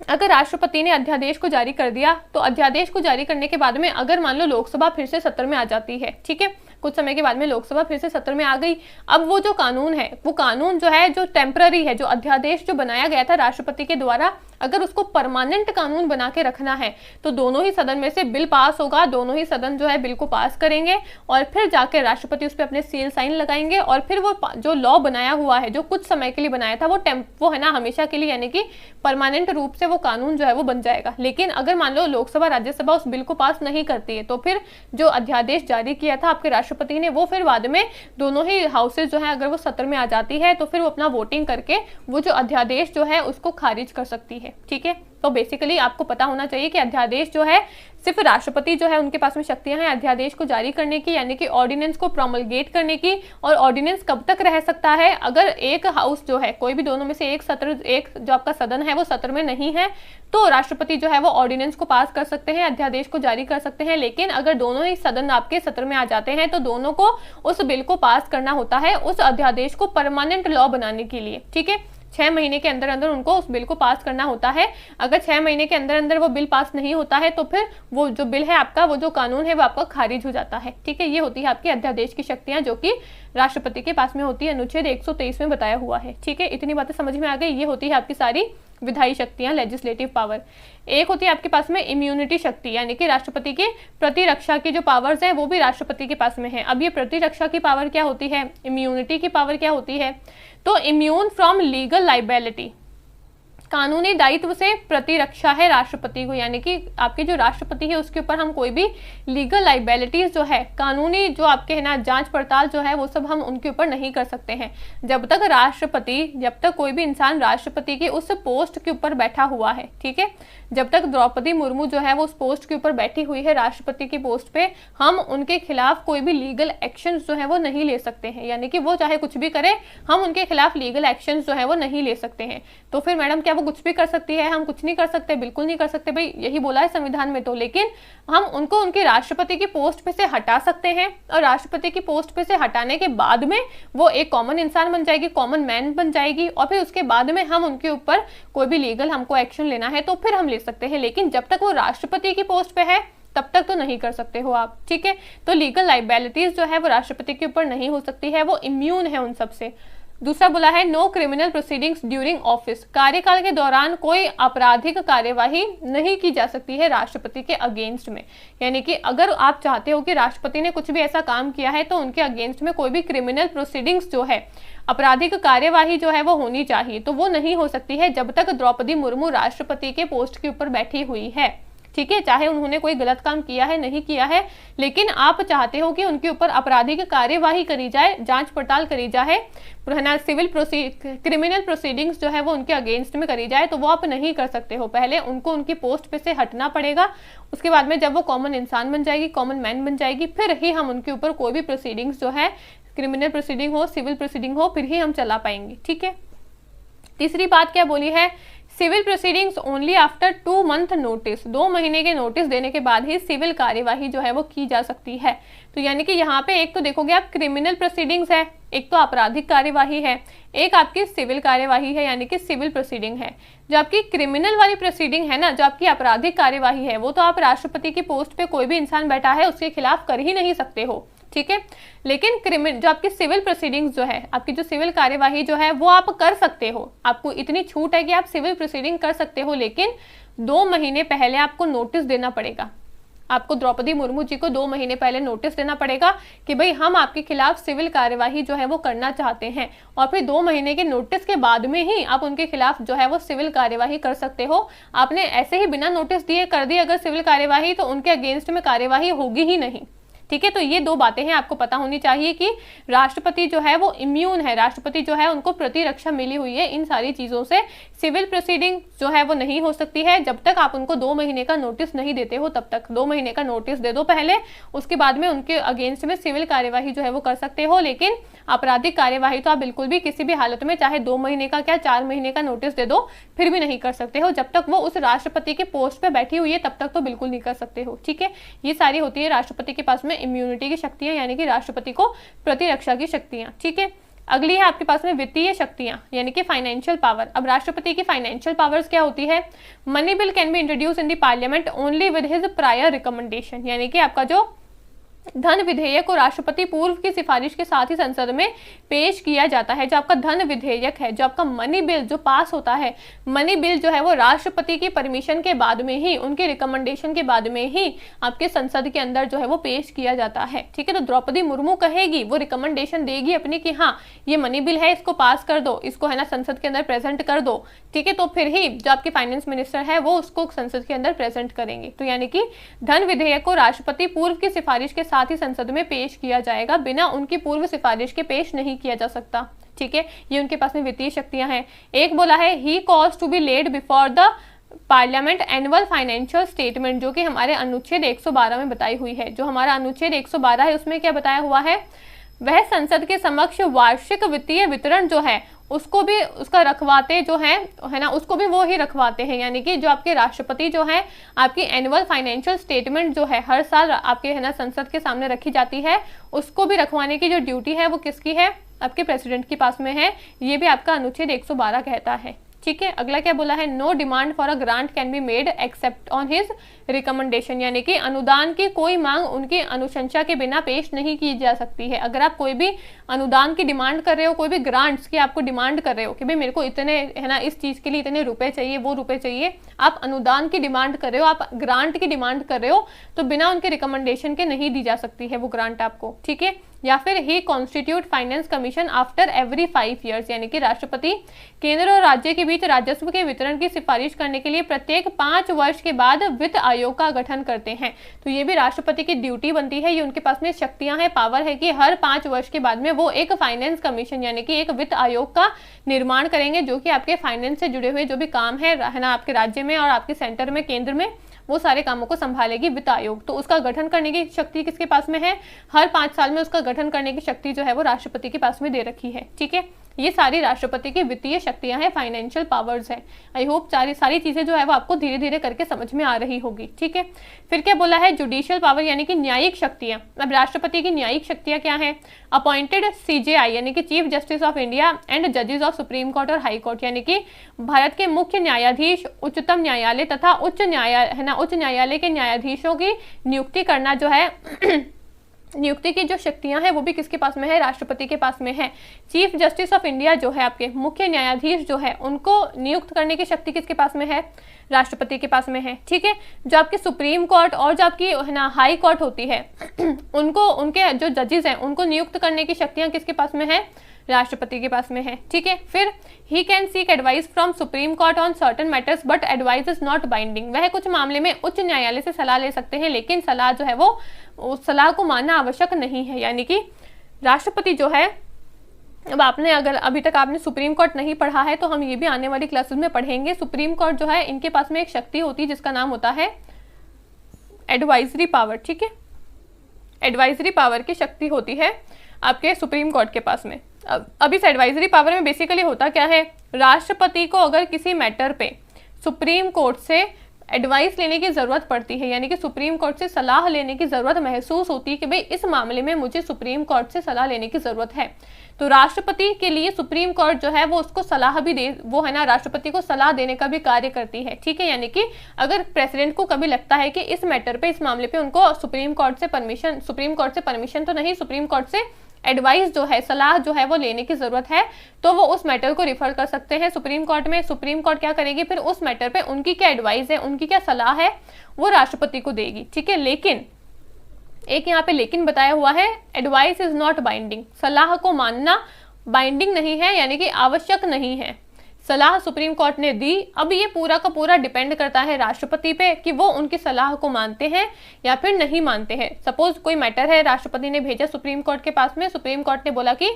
अगर राष्ट्रपति ने अध्यादेश को जारी कर दिया तो अध्यादेश को जारी करने के बाद में अगर मान लो लोकसभा फिर से सत्र में आ जाती है, ठीक है, कुछ समय के बाद में लोकसभा फिर से सत्र में आ गई, अब वो जो कानून है वो कानून जो है जो टेम्पररी है, जो अध्यादेश जो बनाया गया था राष्ट्रपति के द्वारा, अगर उसको परमानेंट कानून बना के रखना है तो दोनों ही सदन में से बिल पास होगा, दोनों ही सदन जो है बिल को पास करेंगे और फिर जाकर राष्ट्रपति उस पर अपने सील साइन लगाएंगे और फिर वो जो लॉ बनाया हुआ है, जो कुछ समय के लिए बनाया था, वो है ना हमेशा के लिए, यानी कि परमानेंट रूप से वो कानून जो है वो बन जाएगा। लेकिन अगर मान लो लोकसभा राज्यसभा उस बिल को पास नहीं करती है तो फिर जो अध्यादेश जारी किया था आपके राष्ट्रपति ने, वो फिर बाद में दोनों ही हाउसेज जो है अगर वो सत्र में आ जाती है तो फिर वो अपना वोटिंग करके वो जो अध्यादेश जो है उसको खारिज कर सकती है, ठीक है। तो बेसिकली आपको पता होना चाहिए कि अध्यादेश जो है सिर्फ राष्ट्रपति जो है उनके पास में शक्तियां हैं अध्यादेश को जारी करने की, यानी कि ऑर्डिनेंस को प्रोमलगेट करने की। और ऑर्डिनेंस कब तक रह सकता है? अगर एक हाउस जो है, कोई भी दोनों में से एक जो आपका सदन है वो सत्र में नहीं है तो राष्ट्रपति जो है वो ऑर्डिनेंस को पास कर सकते हैं, अध्यादेश को जारी कर सकते हैं। लेकिन अगर दोनों ही सदन आपके सत्र में आ जाते हैं तो दोनों को उस बिल को पास करना होता है उस अध्यादेश को परमानेंट लॉ बनाने के लिए, ठीक है। 6 महीने के अंदर अंदर उनको उस बिल को पास करना होता है। अगर 6 महीने के अंदर अंदर वो बिल पास नहीं होता है तो फिर वो जो बिल है आपका, वो जो कानून है वो आपका खारिज हो जाता है, ठीक है। ये होती है आपकी अध्यादेश की शक्तियां जो कि राष्ट्रपति के पास में होती है, अनुच्छेद 123 में बताया हुआ है, ठीक है। इतनी बातें समझ में आ गई। ये होती है आपकी सारी विधायी शक्तियां, लेजिस्लेटिव पावर। एक होती है आपके पास में इम्यूनिटी शक्ति, यानी कि राष्ट्रपति के प्रतिरक्षा की जो पावर्स है वो भी राष्ट्रपति के पास में है। अब ये प्रतिरक्षा की पावर क्या होती है, इम्यूनिटी की पावर क्या होती है? तो इम्यून फ्रॉम लीगल लाइबिलिटी, कानूनी दायित्व से प्रतिरक्षा है राष्ट्रपति को, यानी कि आपके जो राष्ट्रपति है उसके ऊपर हम कोई भी लीगल लाइबिलिटीज जो है, कानूनी जो आपके है ना जांच पड़ताल जो है वो सब हम उनके ऊपर नहीं कर सकते हैं। जब तक कोई भी इंसान राष्ट्रपति की उस पोस्ट के ऊपर बैठा हुआ है, ठीक है, जब तक द्रौपदी मुर्मू जो है वो उस पोस्ट के ऊपर बैठी हुई है राष्ट्रपति की पोस्ट पे, हम उनके खिलाफ कोई भी लीगल एक्शन जो है वो नहीं ले सकते हैं, यानी कि वो चाहे कुछ भी करे हम उनके खिलाफ लीगल एक्शन जो है वो नहीं ले सकते हैं। तो फिर मैडम क्या वो कुछ भी कर सकती है? हम कुछ नहीं कर सकते, बिल्कुल नहीं कर सकते भाई, यही बोला है संविधान में तो। लेकिन हम उनको उनके राष्ट्रपति की पोस्ट पे से हटा सकते हैं, और राष्ट्रपति की पोस्ट पे से हटाने के बाद में वो एक कॉमन इंसान बन जाएगी, कॉमन मैन बन जाएगी, और फिर उसके बाद में हम उनके ऊपर कोई भी लीगल हमको एक्शन लेना है तो फिर हम ले सकते हैं। लेकिन जब तक वो राष्ट्रपति की पोस्ट पे है तब तक तो नहीं कर सकते हो आप, ठीक है। तो लीगल लाइबिलिटीज जो है वो राष्ट्रपति के ऊपर नहीं हो सकती है, वो इम्यून है उन सबसे। दूसरा बोला है no criminal proceedings during office, कार्यकाल के दौरान कोई आपराधिक कार्यवाही नहीं की जा सकती है राष्ट्रपति के अगेंस्ट में। यानी कि अगर आप चाहते हो कि राष्ट्रपति ने कुछ भी ऐसा काम किया है तो उनके अगेंस्ट में कोई भी क्रिमिनल प्रोसीडिंग्स जो है, आपराधिक कार्यवाही जो है वो होनी चाहिए, तो वो नहीं हो सकती है जब तक द्रौपदी मुर्मू राष्ट्रपति के पोस्ट के ऊपर बैठी हुई है, ठीक है। चाहे उन्होंने कोई गलत काम किया है नहीं किया है, लेकिन आप चाहते हो कि उनके ऊपर आपराधिक कार्यवाही करी जाए, जांच पड़ताल करी जाए, क्रिमिनल प्रोसीडिंग्स जो है वो उनके अगेंस्ट में करी जाए, तो वो आप नहीं कर सकते हो। पहले उनको उनकी पोस्ट पे से हटना पड़ेगा, उसके बाद में जब वो कॉमन इंसान बन जाएगी, कॉमन मैन बन जाएगी, फिर ही हम उनके ऊपर कोई भी प्रोसीडिंग्स जो है, क्रिमिनल प्रोसीडिंग हो, सिविल प्रोसीडिंग हो, फिर ही हम चला पाएंगे, ठीक है। तीसरी बात क्या बोली है? Civil proceedings only after 2 month notice, 2 महीने के नोटिस देने के बाद ही सिविल कार्यवाही जो है वो की जा सकती है। तो यानी कि यहाँ पे एक तो देखोगे आप क्रिमिनल प्रोसीडिंग्स है, एक तो आपराधिक कार्यवाही है, एक आपकी सिविल कार्यवाही है, यानी कि सिविल प्रोसीडिंग है। जो आपकी क्रिमिनल वाली प्रोसीडिंग है ना, जो आपकी आपराधिक कार्यवाही है, वो तो आप राष्ट्रपति की पोस्ट पे कोई भी इंसान बैठा है उसके खिलाफ कर ही नहीं सकते हो, ठीक है। लेकिन जो आपकी सिविल प्रोसीडिंग्स जो है, आपकी जो सिविल कार्यवाही जो है वो आप कर सकते हो, आपको इतनी छूट है कि आप सिविल प्रोसीडिंग कर सकते हो, लेकिन 2 महीने पहले आपको नोटिस देना पड़ेगा। आपको द्रौपदी मुर्मू जी को 2 महीने पहले नोटिस देना पड़ेगा कि भाई हम आपके खिलाफ सिविल कार्यवाही जो है वो करना चाहते हैं, और फिर 2 महीने के नोटिस के बाद में ही आप उनके खिलाफ जो है वो सिविल कार्यवाही कर सकते हो। आपने ऐसे ही बिना नोटिस दिए कर दी अगर सिविल कार्यवाही, तो उनके अगेंस्ट में कार्यवाही होगी ही नहीं, ठीक है। तो ये 2 बातें हैं, आपको पता होनी चाहिए कि राष्ट्रपति जो है वो इम्यून है, राष्ट्रपति जो है उनको प्रतिरक्षा मिली हुई है इन सारी चीजों से। सिविल प्रोसीडिंग जो है वो नहीं हो सकती है जब तक आप उनको 2 महीने का नोटिस नहीं देते हो, तब तक 2 महीने का नोटिस दे दो पहले, उसके बाद में उनके अगेंस्ट में सिविल कार्यवाही जो है वो कर सकते हो। लेकिन आपराधिक कार्यवाही तो आप बिल्कुल भी किसी भी हालत में, चाहे 2 महीने का क्या 4 महीने का नोटिस दे दो, फिर भी नहीं कर सकते हो। जब तक वो उस राष्ट्रपति के पोस्ट पे बैठी हुई है तब तक तो बिल्कुल नहीं कर सकते हो, ठीक है। ये सारी होती है राष्ट्रपति के पास में इम्यूनिटी की शक्तियां, यानी कि राष्ट्रपति को प्रतिरक्षा की शक्तियां, ठीक है। अगली है आपके पास में वित्तीय शक्तियां, यानी कि फाइनेंशियल पावर। अब राष्ट्रपति की फाइनेंशियल पावर्स क्या होती है? Money bill can be introduce in the parliament only with his prior recommendation, यानी कि आपका जो धन विधेयक को राष्ट्रपति पूर्व की सिफारिश के साथ ही संसद में पेश किया जाता है। जो आपका धन विधेयक है, जो आपका मनी बिल जो पास होता है, मनी बिल जो है वो राष्ट्रपति की परमिशन के बाद में ही, उनके रिकमेंडेशन के बाद में ही आपके संसद के अंदर जो है वो पेश किया जाता है, ठीक है। तो द्रौपदी मुर्मू कहेगी, वो रिकमेंडेशन देगी अपनी कि हाँ ये मनी बिल है, इसको पास कर दो, इसको है ना संसद के अंदर प्रेजेंट कर दो, ठीक है। तो फिर ही जो आपके फाइनेंस मिनिस्टर है वो उसको संसद के अंदर प्रेजेंट करेंगे। तो यानी कि धन विधेयक को राष्ट्रपति पूर्व की सिफारिश के साथ ही संसद में पेश किया जाएगा, बिना उनकी पूर्व सिफारिश के पेश नहीं किया जा सकता, ठीक है। ये उनके पास में वित्तीय शक्तियां हैं। एक बोला है he cause to be laid before the parliament annual financial statement, जो कि हमारे अनुच्छेद 112 में बताई हुई है। जो हमारा अनुच्छेद 112 है उसमें क्या बताया हुआ है? वह संसद के समक्ष वार्षिक वित्तीय वितरण जो है उसको भी उसका रखवाते जो है ना, उसको भी वो ही रखवाते हैं। यानी कि जो आपके राष्ट्रपति जो है, आपकी एनुअल फाइनेंशियल स्टेटमेंट जो है हर साल आपके है ना संसद के सामने रखी जाती है, उसको भी रखवाने की जो ड्यूटी है वो किसकी है? आपके प्रेसिडेंट के पास में है। ये भी आपका अनुच्छेद 112 कहता है, ठीक है। अगला क्या बोला है? No demand for a grant can be made except on his recommendation, यानी कि अनुदान की कोई मांग उनकी अनुशंसा के बिना पेश नहीं की जा सकती है। अगर आप कोई भी अनुदान की डिमांड कर रहे हो, कोई भी ग्रांट्स की आपको डिमांड कर रहे हो कि भाई मेरे को इतने है ना इस चीज के लिए इतने रुपए चाहिए, वो रुपए चाहिए, आप अनुदान की डिमांड कर रहे हो, आप ग्रांट की डिमांड कर रहे हो, तो बिना उनके रिकमेंडेशन के नहीं दी जा सकती है वो ग्रांट आपको, ठीक है। या फिर he constitute finance commission after every 5 years, यानी कि राष्ट्रपति केंद्र और राज्य के बीच राजस्व के वितरण की सिफारिश करने के लिए प्रत्येक 5 वर्ष के बाद वित्त आयोग का गठन करते हैं। तो ये भी राष्ट्रपति की ड्यूटी बनती है, ये उनके पास में शक्तियां हैं, पावर है कि हर 5 वर्ष के बाद में वो एक फाइनेंस कमीशन यानी कि एक वित्त आयोग का निर्माण करेंगे, जो कि आपके फाइनेंस से जुड़े हुए जो भी काम है ना आपके राज्य में और आपके सेंटर में, केंद्र में, वो सारे कामों को संभालेगी वित्त आयोग। तो उसका गठन करने की शक्ति किसके पास में है? हर 5 साल में उसका गठन करने की शक्ति जो है वो राष्ट्रपति के पास में दे रखी है। ठीक है, ये सारी राष्ट्रपति की वित्तीय शक्तियां हैं, फाइनेंशियल पावर्स है। आई होप सारी चीजें जो है वो आपको धीरे धीरे करके समझ में आ रही होगी। ठीक है, फिर क्या बोला है? जुडिशियल पावर यानी कि न्यायिक शक्तियां। अब राष्ट्रपति की न्यायिक शक्तियां क्या है? अपॉइंटेड CJI यानी कि chief justice of India and जजेस ऑफ सुप्रीम कोर्ट और हाई कोर्ट, यानी कि भारत के मुख्य न्यायाधीश, उच्चतम न्यायालय तथा उच्च न्यायालय के न्यायाधीशों की नियुक्ति करना जो है नियुक्ति की जो शक्तियां हैं वो भी किसके पास में है? राष्ट्रपति के पास में है। चीफ जस्टिस ऑफ इंडिया जो है, आपके मुख्य न्यायाधीश जो है, उनको नियुक्त करने की शक्ति किसके पास में है? राष्ट्रपति के पास में है। ठीक है, जो आपकी सुप्रीम कोर्ट और जो आपकी हाई कोर्ट होती है उनको, उनके जो जजेस हैं उनको नियुक्त करने की शक्तियां किसके पास में है? राष्ट्रपति के पास में है। ठीक है, फिर he can seek advice from supreme court on certain matters but advice is not binding. वह कुछ मामले में उच्च न्यायालय से सलाह ले सकते हैं, लेकिन सलाह जो है वो उस सलाह को मानना आवश्यक नहीं है। यानी कि राष्ट्रपति जो है, अब आपने अगर अभी तक आपने सुप्रीम कोर्ट नहीं पढ़ा है तो हम ये भी आने वाली क्लासेस में पढ़ेंगे। सुप्रीम कोर्ट जो है, इनके पास में एक शक्ति होती है जिसका नाम होता है एडवाइजरी पावर। ठीक है, एडवाइजरी पावर की शक्ति होती है आपके सुप्रीम कोर्ट के पास में। अब इस एडवाइजरी पावर में बेसिकली होता क्या है? राष्ट्रपति को अगर किसी मैटर पे सुप्रीम कोर्ट से एडवाइस लेने की जरूरत पड़ती है, यानी कि सुप्रीम कोर्ट से सलाह लेने की जरूरत महसूस होती है कि भाई इस मामले में मुझे सुप्रीम कोर्ट से सलाह लेने की जरूरत है, तो राष्ट्रपति के लिए सुप्रीम कोर्ट जो है वो उसको सलाह भी दे, वो है ना, राष्ट्रपति को सलाह देने का भी कार्य करती है। ठीक है, यानी कि अगर प्रेसिडेंट को कभी लगता है कि इस मैटर पे, इस मामले पे उनको सुप्रीम कोर्ट से परमिशन तो नहीं, सुप्रीम कोर्ट से एडवाइस जो है, सलाह जो है वो लेने की जरूरत है, तो वो उस मैटर को रिफर कर सकते हैं सुप्रीम कोर्ट में। सुप्रीम कोर्ट क्या करेगी? फिर उस मैटर पे उनकी क्या एडवाइस है, उनकी क्या सलाह है, वो राष्ट्रपति को देगी। ठीक है, लेकिन एक यहाँ पे लेकिन बताया हुआ है, एडवाइस इज नॉट बाइंडिंग। सलाह को मानना बाइंडिंग नहीं है, यानी कि आवश्यक नहीं है। सलाह सुप्रीम कोर्ट ने दी, अब ये पूरा का पूरा डिपेंड करता है राष्ट्रपति पे कि वो उनकी सलाह को मानते हैं या फिर नहीं मानते हैं। सपोज कोई मैटर है, राष्ट्रपति ने भेजा सुप्रीम कोर्ट के पास में, सुप्रीम कोर्ट ने बोला कि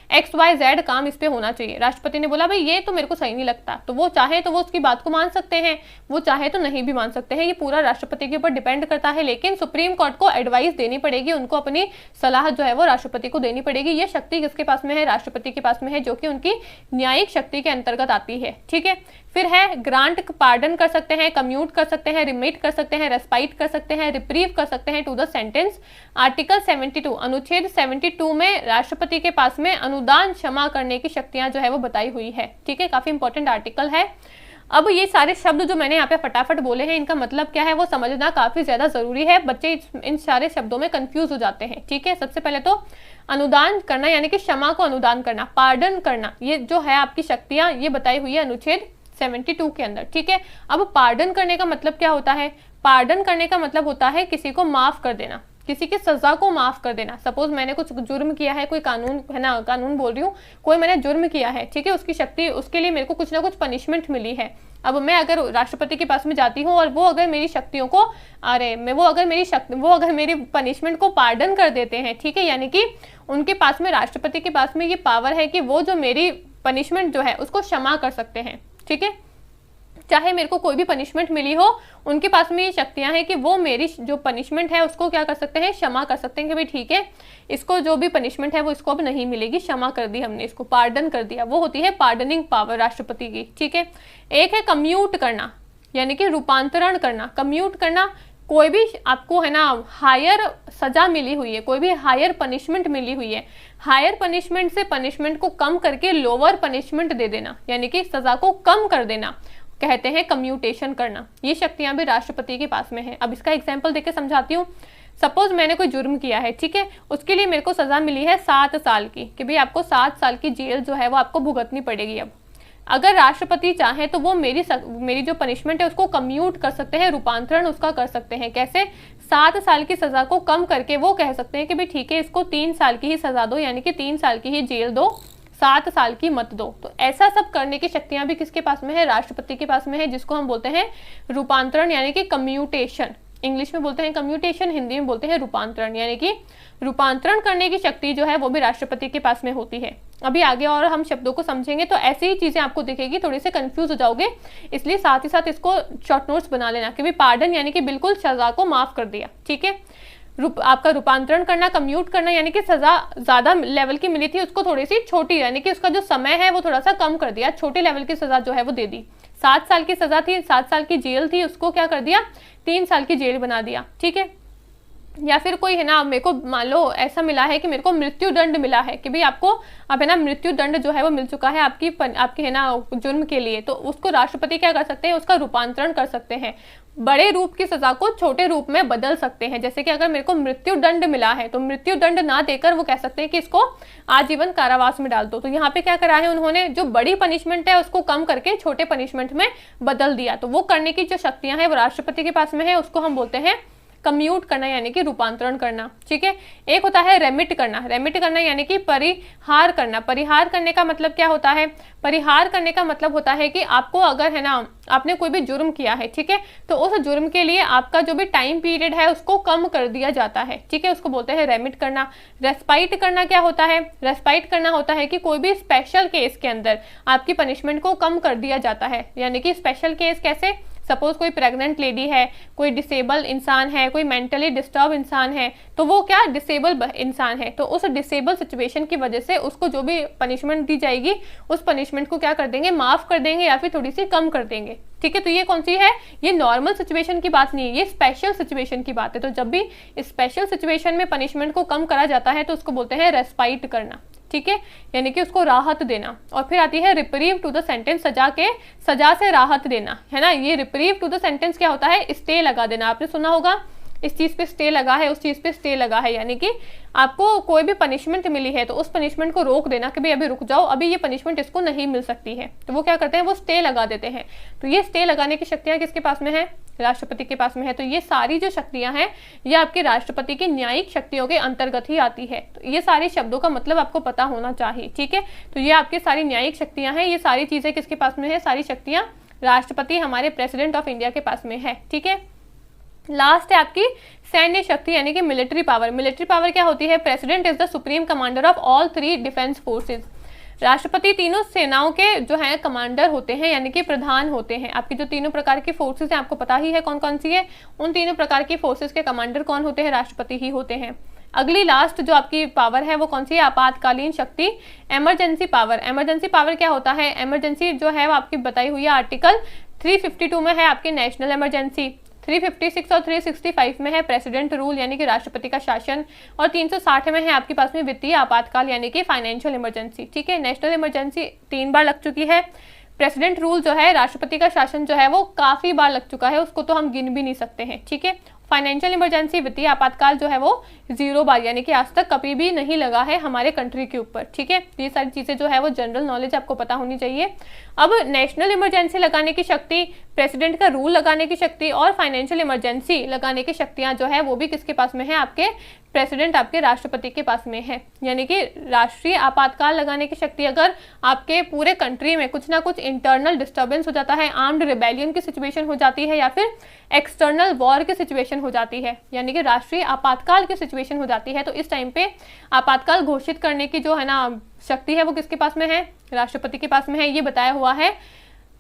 XYZ काम इस पे होना चाहिए, राष्ट्रपति ने बोला भाई ये तो मेरे को सही नहीं लगता, तो वो चाहे तो वो उसकी बात को मान सकते हैं, वो चाहे तो नहीं भी मान सकते हैं, ये पूरा राष्ट्रपति के ऊपर डिपेंड करता है। लेकिन सुप्रीम कोर्ट को एडवाइस देनी पड़ेगी, उनको अपनी सलाह जो है वो राष्ट्रपति को देनी पड़ेगी। ये शक्ति किसके पास में है? राष्ट्रपति के पास में है, जो कि उनकी न्यायिक शक्ति के अंतर्गत आती है। ठीक है, फिर है ग्रांट, पार्डन कर सकते हैं, कम्यूट कर सकते हैं, रिमिट कर सकते हैं, रेस्पाइट कर सकते हैं, रिप्रीव कर सकते हैं टू द सेंटेंस। आर्टिकल 72 अनुच्छेद 72 में राष्ट्रपति के पास में अनुदान क्षमा करने की शक्तियां जो है वो बताई हुई है। ठीक है, काफी इंपॉर्टेंट आर्टिकल है। अब ये सारे शब्द जो मैंने यहाँ पे फटाफट बोले हैं, इनका मतलब क्या है वो समझना काफी ज्यादा जरूरी है। बच्चे इन सारे शब्दों में कंफ्यूज हो जाते हैं। ठीक है, सबसे पहले तो अनुदान करना यानी कि क्षमा को अनुदान करना, पार्डन करना, ये जो है आपकी शक्तियां ये बताई हुई है अनुच्छेद 72 के अंदर। ठीक है, अब पार्डन करने का मतलब क्या होता है? पार्डन करने का मतलब होता है किसी को माफ कर देना, किसी की सजा को माफ कर देना। सपोज मैंने कुछ जुर्म किया है, कोई कानून है ना, कानून बोल रही हूँ, कोई मैंने जुर्म किया है, ठीक है, उसकी शक्ति, उसके लिए मेरे को कुछ ना कुछ पनिशमेंट मिली है। अब मैं अगर राष्ट्रपति के पास में जाती हूँ और वो अगर मेरी शक्तियों को, वो अगर मेरी पनिशमेंट को पार्डन कर देते हैं, ठीक है, यानी कि उनके पास में, राष्ट्रपति के पास में ये पावर है कि वो जो मेरी पनिशमेंट जो है उसको क्षमा कर सकते हैं। ठीक है, चाहे मेरे को कोई भी पनिशमेंट मिली हो, उनके पास में ये शक्तियां हैं कि वो मेरी जो पनिशमेंट है उसको क्या कर सकते हैं? क्षमा कर सकते हैं कि भाई ठीक है, इसको जो भी पनिशमेंट है वो इसको अब नहीं मिलेगी, क्षमा कर दी हमने, इसको पार्डन कर दिया। वो होती है पार्डनिंग पावर राष्ट्रपति की। ठीक है, एक है कम्यूट करना यानी कि रूपांतरण करना। कम्यूट करना, कोई भी आपको है ना हायर सजा मिली हुई है, कोई भी हायर पनिशमेंट मिली हुई है, हायर पनिशमेंट से पनिशमेंट को कम करके लोअर पनिशमेंट दे देना, यानी कि सजा को कम कर देना, कहते हैं कम्यूटेशन करना। ये शक्तियां भी राष्ट्रपति के पास में है। अब इसका एग्जांपल देके समझाती हूँ। सपोज मैंने कोई जुर्म किया है, ठीक है, उसके लिए मेरे को सजा मिली है 7 साल की, कि भाई आपको 7 साल की जेल जो है वो आपको भुगतनी पड़ेगी। अगर राष्ट्रपति चाहे तो वो मेरी जो पनिशमेंट है उसको कम्यूट कर सकते हैं, रूपांतरण उसका कर सकते हैं। कैसे? 7 साल की सजा को कम करके वो कह सकते हैं कि भाई ठीक है, इसको 3 साल की ही सजा दो, यानी कि 3 साल की ही जेल दो, 7 साल की मत दो। तो ऐसा सब करने की शक्तियां भी किसके पास में है? राष्ट्रपति के पास में है, जिसको हम बोलते हैं रूपांतरण यानी कि कम्यूटेशन। इंग्लिश में बोलते हैं कम्यूटेशन, हिंदी में बोलते हैं रूपांतरण, यानी कि रूपांतरण करने की शक्ति जो है वो भी राष्ट्रपति के पास में होती है। अभी आगे और हम शब्दों को समझेंगे तो ऐसी ही चीजें आपको दिखेगी, थोड़े से कंफ्यूज हो जाओगे, इसलिए साथ ही साथ इसको शॉर्ट नोट्स बना लेना कि भाई पार्डन यानी कि बिल्कुल सजा को माफ कर दिया, ठीक है। आपका रूपांतरण करना, कम्यूट करना, यानी कि सजा ज्यादा लेवल की मिली थी उसको थोड़ी सी छोटी, यानी कि उसका जो समय है वो थोड़ा सा कम कर दिया, छोटे लेवल की सजा जो है वो दे दी। 7 साल की सजा थी, 7 साल की जेल थी, उसको क्या कर दिया? 3 साल की जेल बना दिया, ठीक है। या फिर कोई है ना, मेरे को मान लो ऐसा मिला है कि मेरे को मृत्यु दंड मिला है कि भाई आपको अब है ना मृत्यु दंड जो है वो मिल चुका है आपकी है ना जुर्म के लिए, तो उसको राष्ट्रपति क्या कर सकते हैं? उसका रूपांतरण कर सकते हैं, बड़े रूप की सजा को छोटे रूप में बदल सकते हैं। जैसे कि अगर मेरे को मृत्यु दंड मिला है तो मृत्यु दंड ना देकर वो कह सकते हैं कि इसको आजीवन कारावास में डाल दो। तो यहाँ पे क्या करा है उन्होंने? जो बड़ी पनिशमेंट है उसको कम करके छोटे पनिशमेंट में बदल दिया। तो वो करने की जो शक्तियां हैं वो राष्ट्रपति के पास में है, उसको हम बोलते हैं कम्यूट करना यानी कि रूपांतरण करना, ठीक है। एक होता है रेमिट करना। रेमिट करना यानी कि परिहार करना। परिहार करने का मतलब क्या होता है? परिहार करने का मतलब होता है कि आपको अगर है ना आपने कोई भी जुर्म किया है, ठीक है, तो उस जुर्म के लिए आपका जो भी टाइम पीरियड है उसको कम कर दिया जाता है, ठीक है, उसको बोलते हैं रेमिट करना। रेस्पाइट करना क्या होता है? रेस्पाइट करना होता है कि कोई भी स्पेशल केस के अंदर आपकी पनिशमेंट को कम कर दिया जाता है। यानी कि स्पेशल केस कैसे? सपोज कोई प्रेग्नेंट लेडी है, कोई डिसेबल इंसान है, कोई मेंटली डिस्टर्ब इंसान है, तो वो क्या डिसेबल इंसान है, तो उस डिसेबल सिचुएशन की वजह से उसको जो भी पनिशमेंट दी जाएगी उस पनिशमेंट को क्या कर देंगे? माफ कर देंगे या फिर थोड़ी सी कम कर देंगे, ठीक है। तो ये कौन सी है? ये नॉर्मल सिचुएशन की बात नहीं है, ये स्पेशल सिचुएशन की बात है। तो जब भी स्पेशल सिचुएशन में पनिशमेंट को कम करा जाता है तो उसको बोलते हैं रेस्पाइट करना, ठीक है, यानी कि उसको राहत देना। और फिर आती है रिप्रीव टू द सेंटेंस, सजा से राहत देना, है ना। ये रिप्रीव टू द सेंटेंस क्या होता है? स्टे लगा देना। आपने सुना होगा इस चीज पे स्टे लगा है, उस चीज पे स्टे लगा है, यानी कि आपको कोई भी पनिशमेंट मिली है तो उस पनिशमेंट को रोक देना कि भाई अभी रुक जाओ, अभी ये पनिशमेंट इसको नहीं मिल सकती है। तो वो क्या करते हैं? वो स्टे लगा देते हैं। तो ये स्टे लगाने की शक्तियां किसके पास में है? राष्ट्रपति के पास में है। तो ये सारी जो शक्तियां हैं ये आपके राष्ट्रपति की न्यायिक शक्तियों के अंतर्गत ही आती है। तो ये सारे शब्दों का मतलब आपको पता होना चाहिए, ठीक है। तो ये आपकी सारी न्यायिक शक्तियां हैं, ये सारी चीजें किसके पास में है? सारी शक्तियां राष्ट्रपति हमारे प्रेसिडेंट ऑफ इंडिया के पास में है, ठीक है। लास्ट है आपकी सैन्य शक्ति यानी कि मिलिट्री पावर। मिलिट्री पावर क्या होती है? President is the supreme commander of all 3 defence forces. राष्ट्रपति तीनों सेनाओं के जो है कमांडर होते हैं, यानी कि प्रधान होते हैं। आपकी जो तीनों प्रकार की फोर्सेज हैं आपको पता ही है कौन कौन सी है। उन तीनों प्रकार की फोर्सेज के कमांडर कौन होते हैं? राष्ट्रपति ही होते हैं। अगली लास्ट जो आपकी पावर है वो कौन सी है? आपातकालीन शक्ति, इमरजेंसी पावर। इमरजेंसी पावर क्या होता है? इमरजेंसी जो है वो आपकी बताई हुई है आर्टिकल 352 में है आपकी नेशनल इमरजेंसी, 356 और 365 में है प्रेसिडेंट रूल यानी कि राष्ट्रपति का शासन, और 360 में है आपके पास में वित्तीय आपातकाल यानी कि फाइनेंशियल इमरजेंसी, ठीक है। नेशनल इमरजेंसी 3 बार लग चुकी है। प्रेसिडेंट रूल जो है, राष्ट्रपति का शासन जो है वो काफी बार लग चुका है, उसको तो हम गिन भी नहीं सकते हैं, ठीक है। फाइनेंशियल इमरजेंसी, वित्तीय आपातकाल जो है वो 0 बार यानी कि आज तक कभी भी नहीं लगा है हमारे कंट्री के ऊपर, ठीक है। ये सारी चीजें जो है वो जनरल नॉलेज आपको पता होनी चाहिए। अब नेशनल इमरजेंसी लगाने की शक्ति, प्रेसिडेंट का रूल लगाने की शक्ति और फाइनेंशियल इमरजेंसी लगाने की शक्तियां जो है वो भी किसके पास में है? आपके प्रेसिडेंट, आपके राष्ट्रपति के पास में है। यानी कि राष्ट्रीय आपातकाल लगाने की शक्ति अगर आपके पूरे कंट्री में कुछ ना कुछ इंटरनल डिस्टर्बेंस हो जाता है, आर्म्ड रिबेलियन की सिचुएशन हो जाती है या फिर एक्सटर्नल वॉर की सिचुएशन हो जाती है, यानी कि राष्ट्रीय आपातकाल की सिचुएशन हो जाती है, तो इस टाइम पे आपातकाल घोषित करने की जो है ना शक्ति है वो किसके पास में है? राष्ट्रपति के पास में है। ये बताया हुआ है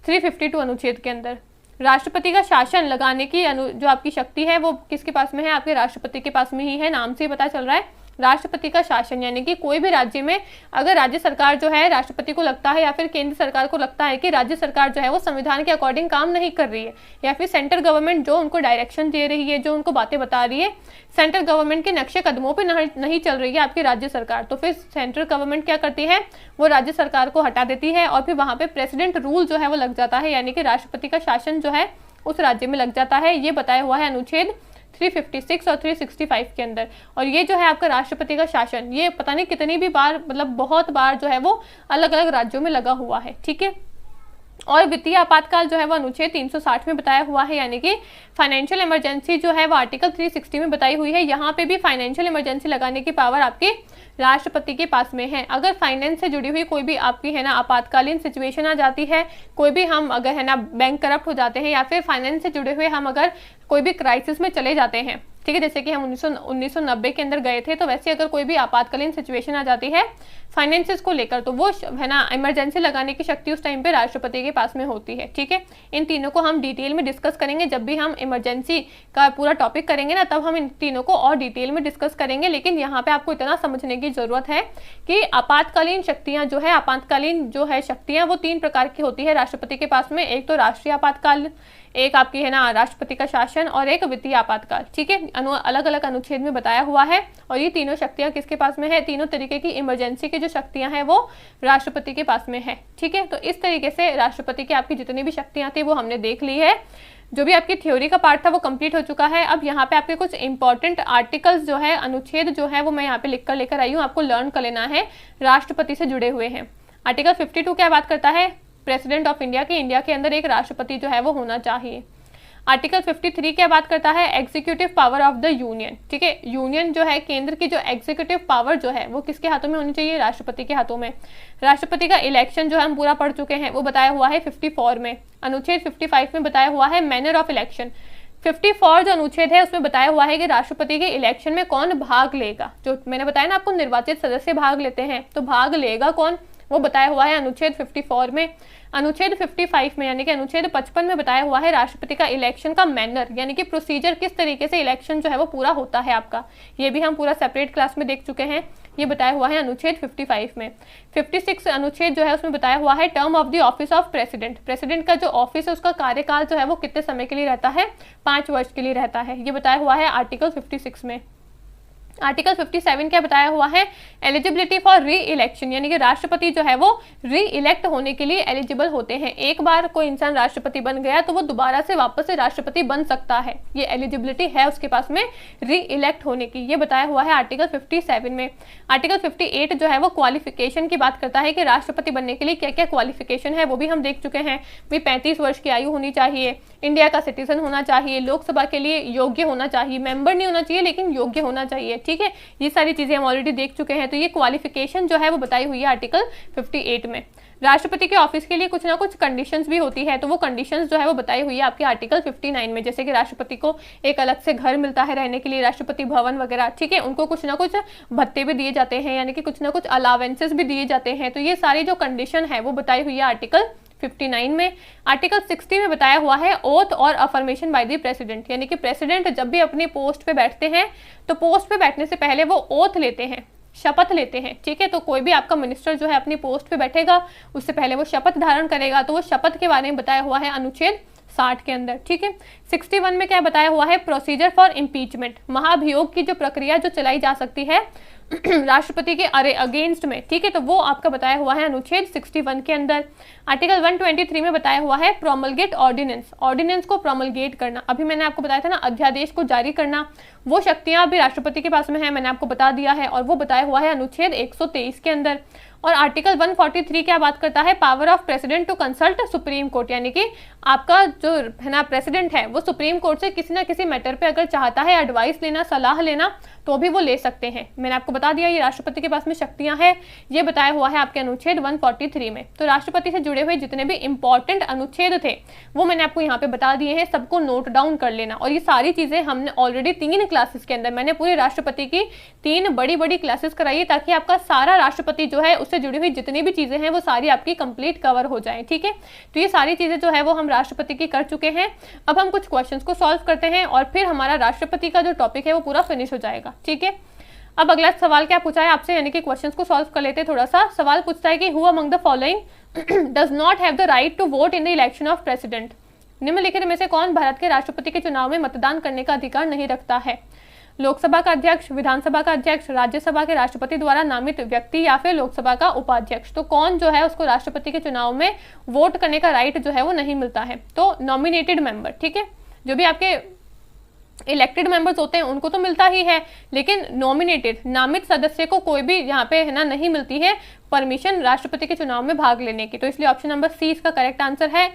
352 अनुच्छेद के अंदर। राष्ट्रपति का शासन लगाने की जो आपकी शक्ति है वो किसके पास में है? आपके राष्ट्रपति के पास में ही है। नाम से ही पता चल रहा है राष्ट्रपति का शासन, यानी कि कोई भी राज्य में अगर राज्य सरकार जो है राष्ट्रपति को लगता है या फिर केंद्र सरकार को लगता है कि राज्य सरकार जो है वो संविधान के अकॉर्डिंग काम नहीं कर रही है, या फिर सेंट्रल गवर्नमेंट जो उनको डायरेक्शन दे रही है, जो उनको बातें बता रही है, सेंट्रल गवर्नमेंट के नक्शे कदमों पे नहीं चल रही है आपकी राज्य सरकार, तो फिर सेंट्रल गवर्नमेंट क्या करती है? वो राज्य सरकार को हटा देती है और फिर वहां पे प्रेसिडेंट रूल जो है वो लग जाता है, यानी कि राष्ट्रपति का शासन जो है उस राज्य में लग जाता है। ये बताया हुआ है अनुच्छेद 356 और 365 के अंदर। और ये जो है आपका राष्ट्रपति का शासन, ये पता नहीं कितनी भी बार, मतलब बहुत बार जो है वो अलग अलग राज्यों में लगा हुआ है, ठीक है। और वित्तीय आपातकाल जो है वो अनुच्छेद 360 में बताया हुआ है, यानी कि फाइनेंशियल इमरजेंसी जो है वो आर्टिकल 360 में बताई हुई है। यहाँ पे भी फाइनेंशियल इमरजेंसी लगाने की पावर आपके राष्ट्रपति के पास में है। अगर फाइनेंस से जुड़ी हुई कोई भी आपकी है ना आपातकालीन सिचुएशन आ जाती है, कोई भी हम अगर है ना बैंक करप्ट हो जाते हैं या फिर फाइनेंस से जुड़े हुए हम अगर कोई भी क्राइसिस में चले जाते हैं, ठीक है, जैसे कि हम 1990 के अंदर गए थे, तो वैसे अगर कोई भी आपातकालीन सिचुएशन आ जाती है फाइनेंसेस को लेकर, तो वो है ना इमरजेंसी लगाने की शक्ति उस टाइम पे राष्ट्रपति के पास में होती है। ठीक है, इन तीनों को हम डिटेल में डिस्कस करेंगे जब भी हम इमरजेंसी का पूरा टॉपिक करेंगे ना, तब हम इन तीनों को और डिटेल में डिस्कस करेंगे। लेकिन यहाँ पे आपको इतना समझने की जरूरत है कि आपातकालीन शक्तियां जो है, आपातकालीन जो है शक्तियां वो 3 प्रकार की होती है राष्ट्रपति के पास में। एक तो राष्ट्रीय आपातकाल, एक आपकी है ना राष्ट्रपति का शासन और एक वित्तीय आपातकाल। ठीक है, अलग अलग अनुच्छेद में बताया हुआ है। और ये तीनों शक्तियां किसके पास में है? तीनों तरीके की इमरजेंसी की जो शक्तियां हैं वो राष्ट्रपति के पास में है। ठीक है, तो इस तरीके से राष्ट्रपति की आपकी जितनी भी शक्तियां थी वो हमने देख ली है। जो भी आपकी थ्योरी का पार्ट था वो कंप्लीट हो चुका है। अब यहाँ पे आपके कुछ इंपॉर्टेंट आर्टिकल्स जो है, अनुच्छेद जो है वो मैं यहाँ पे लिख कर लेकर आई हूँ, आपको लर्न कर लेना है, राष्ट्रपति से जुड़े हुए हैं। आर्टिकल 52 क्या बात करता है? प्रेसिडेंट ऑफ इंडिया के इंडिया के अंदर एक राष्ट्रपति जो है वो होना चाहिए। आर्टिकल 53 क्या बात करता है? Executive power of the union. ठीक है, यूनियन जो है, केंद्र की जो एग्जीक्यूटिव पावर जो है वो किसके हाथों में होनी चाहिए? राष्ट्रपति के हाथों में। राष्ट्रपति का इलेक्शन जो हम पूरा पढ़ चुके हैं वो बताया हुआ है 54 में। अनुच्छेद 55 में बताया हुआ है मैनर ऑफ इलेक्शन। 54 जो अनुच्छेद है उसमें बताया हुआ है कि राष्ट्रपति के इलेक्शन में कौन भाग लेगा। जो मैंने बताया ना आपको, निर्वाचित सदस्य भाग लेते हैं, तो भाग लेगा कौन, वो बताया हुआ है अनुच्छेद 54 में। अनुच्छेद 55 में यानी कि अनुच्छेद 55 में बताया हुआ है राष्ट्रपति का इलेक्शन का मैनर, यानी कि प्रोसीजर, किस तरीके से इलेक्शन जो है वो पूरा होता है आपका। ये भी हम पूरा सेपरेट क्लास में देख चुके हैं, ये बताया हुआ है अनुच्छेद 55 में। 56 अनुच्छेद जो है उसमें बताया हुआ है term of the office of president. President का जो ऑफिस है उसका कार्यकाल जो है वो कितने समय के लिए रहता है? 5 वर्ष के लिए रहता है। ये बताया हुआ है आर्टिकल 56 में। आर्टिकल 57 क्या बताया हुआ है? एलिजिबिलिटी फॉर री इलेक्शन, यानी कि राष्ट्रपति जो है वो री इलेक्ट होने के लिए एलिजिबल होते हैं। एक बार कोई इंसान राष्ट्रपति बन गया तो वो दोबारा से वापस से राष्ट्रपति बन सकता है, ये एलिजिबिलिटी है उसके पास में री इलेक्ट होने की। ये बताया हुआ है आर्टिकल 57 में। आर्टिकल 58 जो है वो क्वालिफिकेशन की बात करता है कि राष्ट्रपति बनने के लिए क्या क्या क्वालिफिकेशन है, वो भी हम देख चुके हैं। भाई 35 वर्ष की आयु होनी चाहिए, इंडिया का सिटीजन होना चाहिए, लोकसभा के लिए योग्य होना चाहिए, मेंबर नहीं होना चाहिए लेकिन योग्य होना चाहिए। ठीक है, ये सारी चीजें हम ऑलरेडी देख चुके हैं। तो ये क्वालिफिकेशन जो है वो बताई हुई है आर्टिकल 58 में। राष्ट्रपति के ऑफिस के लिए कुछ ना कुछ कंडीशंस भी होती है, तो वो कंडीशंस जो है वो बताई हुई है आपके आर्टिकल 59 में। जैसे कि राष्ट्रपति को एक अलग से घर मिलता है रहने के लिए, राष्ट्रपति भवन वगैरह। ठीक है, उनको कुछ ना कुछ भत्ते भी दिए जाते हैं, यानी कि कुछ ना कुछ अलावेंसेस भी दिए जाते हैं। तो ये सारी जो कंडीशन है वो बताई हुई है आर्टिकल 59 में। आर्टिकल 60 में बताया हुआ है ओथ और अफर्मेशन बाय द प्रेसिडेंट, यानी कि प्रेसिडेंट जब भी अपनी पोस्ट पे बैठते हैं तो पोस्ट पे बैठने से पहले वो ओथ लेते हैं, शपथ लेते हैं। ठीक है, तो कोई भी आपका मिनिस्टर जो है अपनी पोस्ट पे बैठेगा उससे पहले वो शपथ धारण करेगा, तो वो शपथ के बारे में बताया हुआ है अनुच्छेद 60 के अंदर। ठीक है, 61 में क्या बताया हुआ है? प्रोसीजर फॉर इम्पीचमेंट, महाभियोग की जो प्रक्रिया जो चलाई जा सकती है राष्ट्रपति के अगेंस्ट में। ठीक है, तो वो आपका बताया हुआ है अनुच्छेद 61 के अंदर। आर्टिकल 123 में बताया हुआ है प्रोमलगेट ऑर्डिनेंस, ऑर्डिनेंस को प्रोमलगेट करना। अभी मैंने आपको बताया था ना, अध्यादेश को जारी करना, वो शक्तियां अभी राष्ट्रपति के पास में है, मैंने आपको बता दिया है, और वो बताया हुआ है अनुच्छेद 123 के अंदर। और आर्टिकल 143 क्या बात करता है? Power of president to consult Supreme Court, यानी कि आपका जो है ना प्रेसिडेंट है वो सुप्रीम कोर्ट से किसी ना किसी मैटर पे अगर चाहता है एडवाइस लेना, सलाह लेना, तो भी वो ले सकते हैं। मैंने आपको बता दिया ये राष्ट्रपति के पास में शक्तियां हैं, ये बताया हुआ है आपके अनुच्छेद 143 में। तो राष्ट्रपति से जुड़े हुए जितने भी इंपॉर्टेंट अनुच्छेद थे वो मैंने आपको यहाँ पे बता दिए हैं, सबको नोट डाउन कर लेना। और ये सारी चीजें हमने ऑलरेडी 3 क्लासेस के अंदर, मैंने पूरे राष्ट्रपति की 3 बड़ी बड़ी क्लासेस कराई है, ताकि आपका सारा राष्ट्रपति जो है उससे जुड़ी हुई जितनी भी चीजें हैं वो सारी आपकी कंप्लीट कवर हो जाए। ठीक है, तो ये सारी चीजें जो है वो हम राष्ट्रपति की कर चुके हैं। अब हम कुछ क्वेश्चंस को सॉल्व करते हैं और फिर हमारा राष्ट्रपति का जो टॉपिक है वो पूरा फिनिश हो जाएगा। ठीक है, अब अगला सवाल क्या पूछा है आपसे, यानी कि क्वेश्चंस को सॉल्व कर लेते हैं थोड़ा सा। सवाल पूछता है कि who among the following does not have the right to vote in the election of president. निम्नलिखित में से कौन भारत के राष्ट्रपति के चुनाव में मतदान करने का अधिकार नहीं रखता है? लोकसभा का अध्यक्ष, विधानसभा का अध्यक्ष, राज्यसभा के राष्ट्रपति द्वारा नामित व्यक्ति, या फिर लोकसभा का उपाध्यक्ष। तो कौन जो है उसको राष्ट्रपति के चुनाव में वोट करने का राइट जो है वो नहीं मिलता है? तो नॉमिनेटेड मेंबर। ठीक है, जो भी आपके इलेक्टेड मेंबर्स होते हैं उनको तो मिलता ही है, लेकिन नॉमिनेटेड नामित सदस्य को कोई भी यहाँ पे है ना नहीं मिलती है परमिशन राष्ट्रपति के चुनाव में भाग लेने की। तो इसलिए ऑप्शन नंबर सी इसका करेक्ट आंसर है।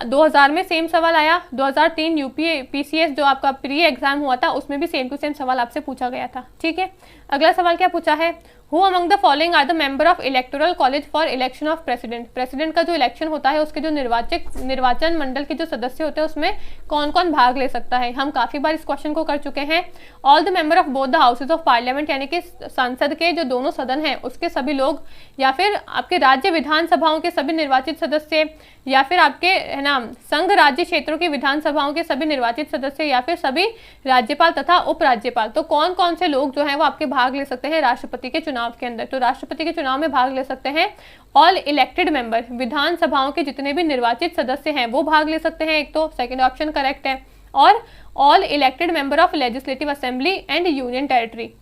2000 में सेम सवाल आया, 2003 यूपी पीसीएस जो आपका प्री एग्जाम हुआ था उसमें भी सेम टू सेम सवाल आपसे पूछा गया था। ठीक है, अगला सवाल क्या पूछा है, who among the following are the member of electoral college for election of president. President का जो इलेक्शन होता है उसके जो निर्वाचन मंडल के जो सदस्य होते हैं उसमें कौन कौन भाग ले सकता है। हम काफी बार इस क्वेश्चन को कर चुके हैं। All the member of both the houses of parliament, यानी कि संसद के जो दोनों सदन हैं उसके सभी लोग, या फिर आपके राज्य विधानसभाओं के सभी निर्वाचित सदस्य, या फिर आपके है ना संघ राज्य क्षेत्रों की विधानसभाओं के सभी निर्वाचित सदस्य, या फिर सभी राज्यपाल तथा उपराज्यपाल। तो कौन कौन से लोग जो हैं वो आपके भाग ले सकते हैं राष्ट्रपति के चुनाव के अंदर। तो राष्ट्रपति के चुनाव में भाग ले सकते हैं ऑल इलेक्टेड मेंबर, विधानसभाओं के जितने भी निर्वाचित सदस्य हैं वो भाग ले सकते हैं, एक तो सेकंड ऑप्शन करेक्ट है। और all elected member of legislative assembly and union territory,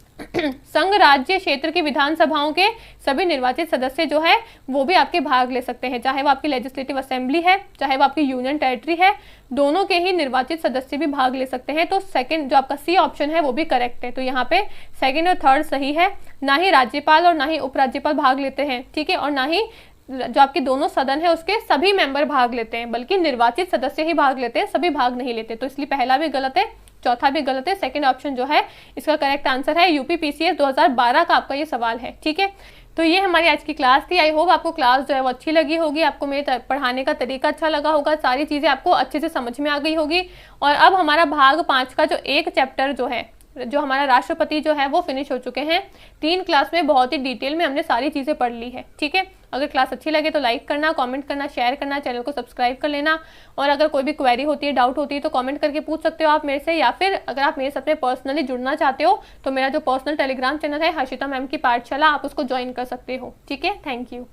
संघ राज्य क्षेत्र की विधानसभाओं के सभी निर्वाचित सदस्य जो है वो भी आपके भाग ले सकते हैं, चाहे वो आपकी लेजिस्लेटिव असेंबली है चाहे वो आपकी यूनियन टेरिटरी है, दोनों के ही निर्वाचित सदस्य भी भाग ले सकते हैं। तो सेकंड जो आपका सी ऑप्शन है वो भी करेक्ट है। तो यहाँ पे सेकंड और थर्ड सही है, ना ही राज्यपाल और ना ही उपराज्यपाल भाग लेते हैं, ठीक है, और ना ही जो आपके दोनों सदन है उसके सभी मेंबर भाग लेते हैं, बल्कि निर्वाचित सदस्य ही भाग लेते हैं, सभी भाग नहीं लेते। तो इसलिए पहला भी गलत है, चौथा भी गलत है। सेकंड ऑप्शन जो है इसका करेक्ट आंसर है। यूपी पीसीएस 2012 का आपका ये सवाल है। ठीक है, तो ये हमारी आज की क्लास थी। आई होप आपको क्लास जो है वो अच्छी लगी होगी, आपको मेरे पढ़ाने का तरीका अच्छा लगा होगा, सारी चीज़ें आपको अच्छे से समझ में आ गई होगी। और अब हमारा भाग 5 का जो एक चैप्टर जो है, जो हमारा राष्ट्रपति जो है वो फिनिश हो चुके हैं। 3 क्लास में बहुत ही डिटेल में हमने सारी चीज़ें पढ़ ली है। ठीक है, अगर क्लास अच्छी लगे तो लाइक करना, कमेंट करना, शेयर करना, चैनल को सब्सक्राइब कर लेना। और अगर कोई भी क्वेरी होती है, डाउट होती है तो कमेंट करके पूछ सकते हो आप मेरे से, या फिर अगर आप मेरे साथ में पर्सनली जुड़ना चाहते हो तो मेरा जो पर्सनल टेलीग्राम चैनल है हर्षिता मैम की पाठशाला, आप उसको ज्वाइन कर सकते हो। ठीक है, थैंक यू।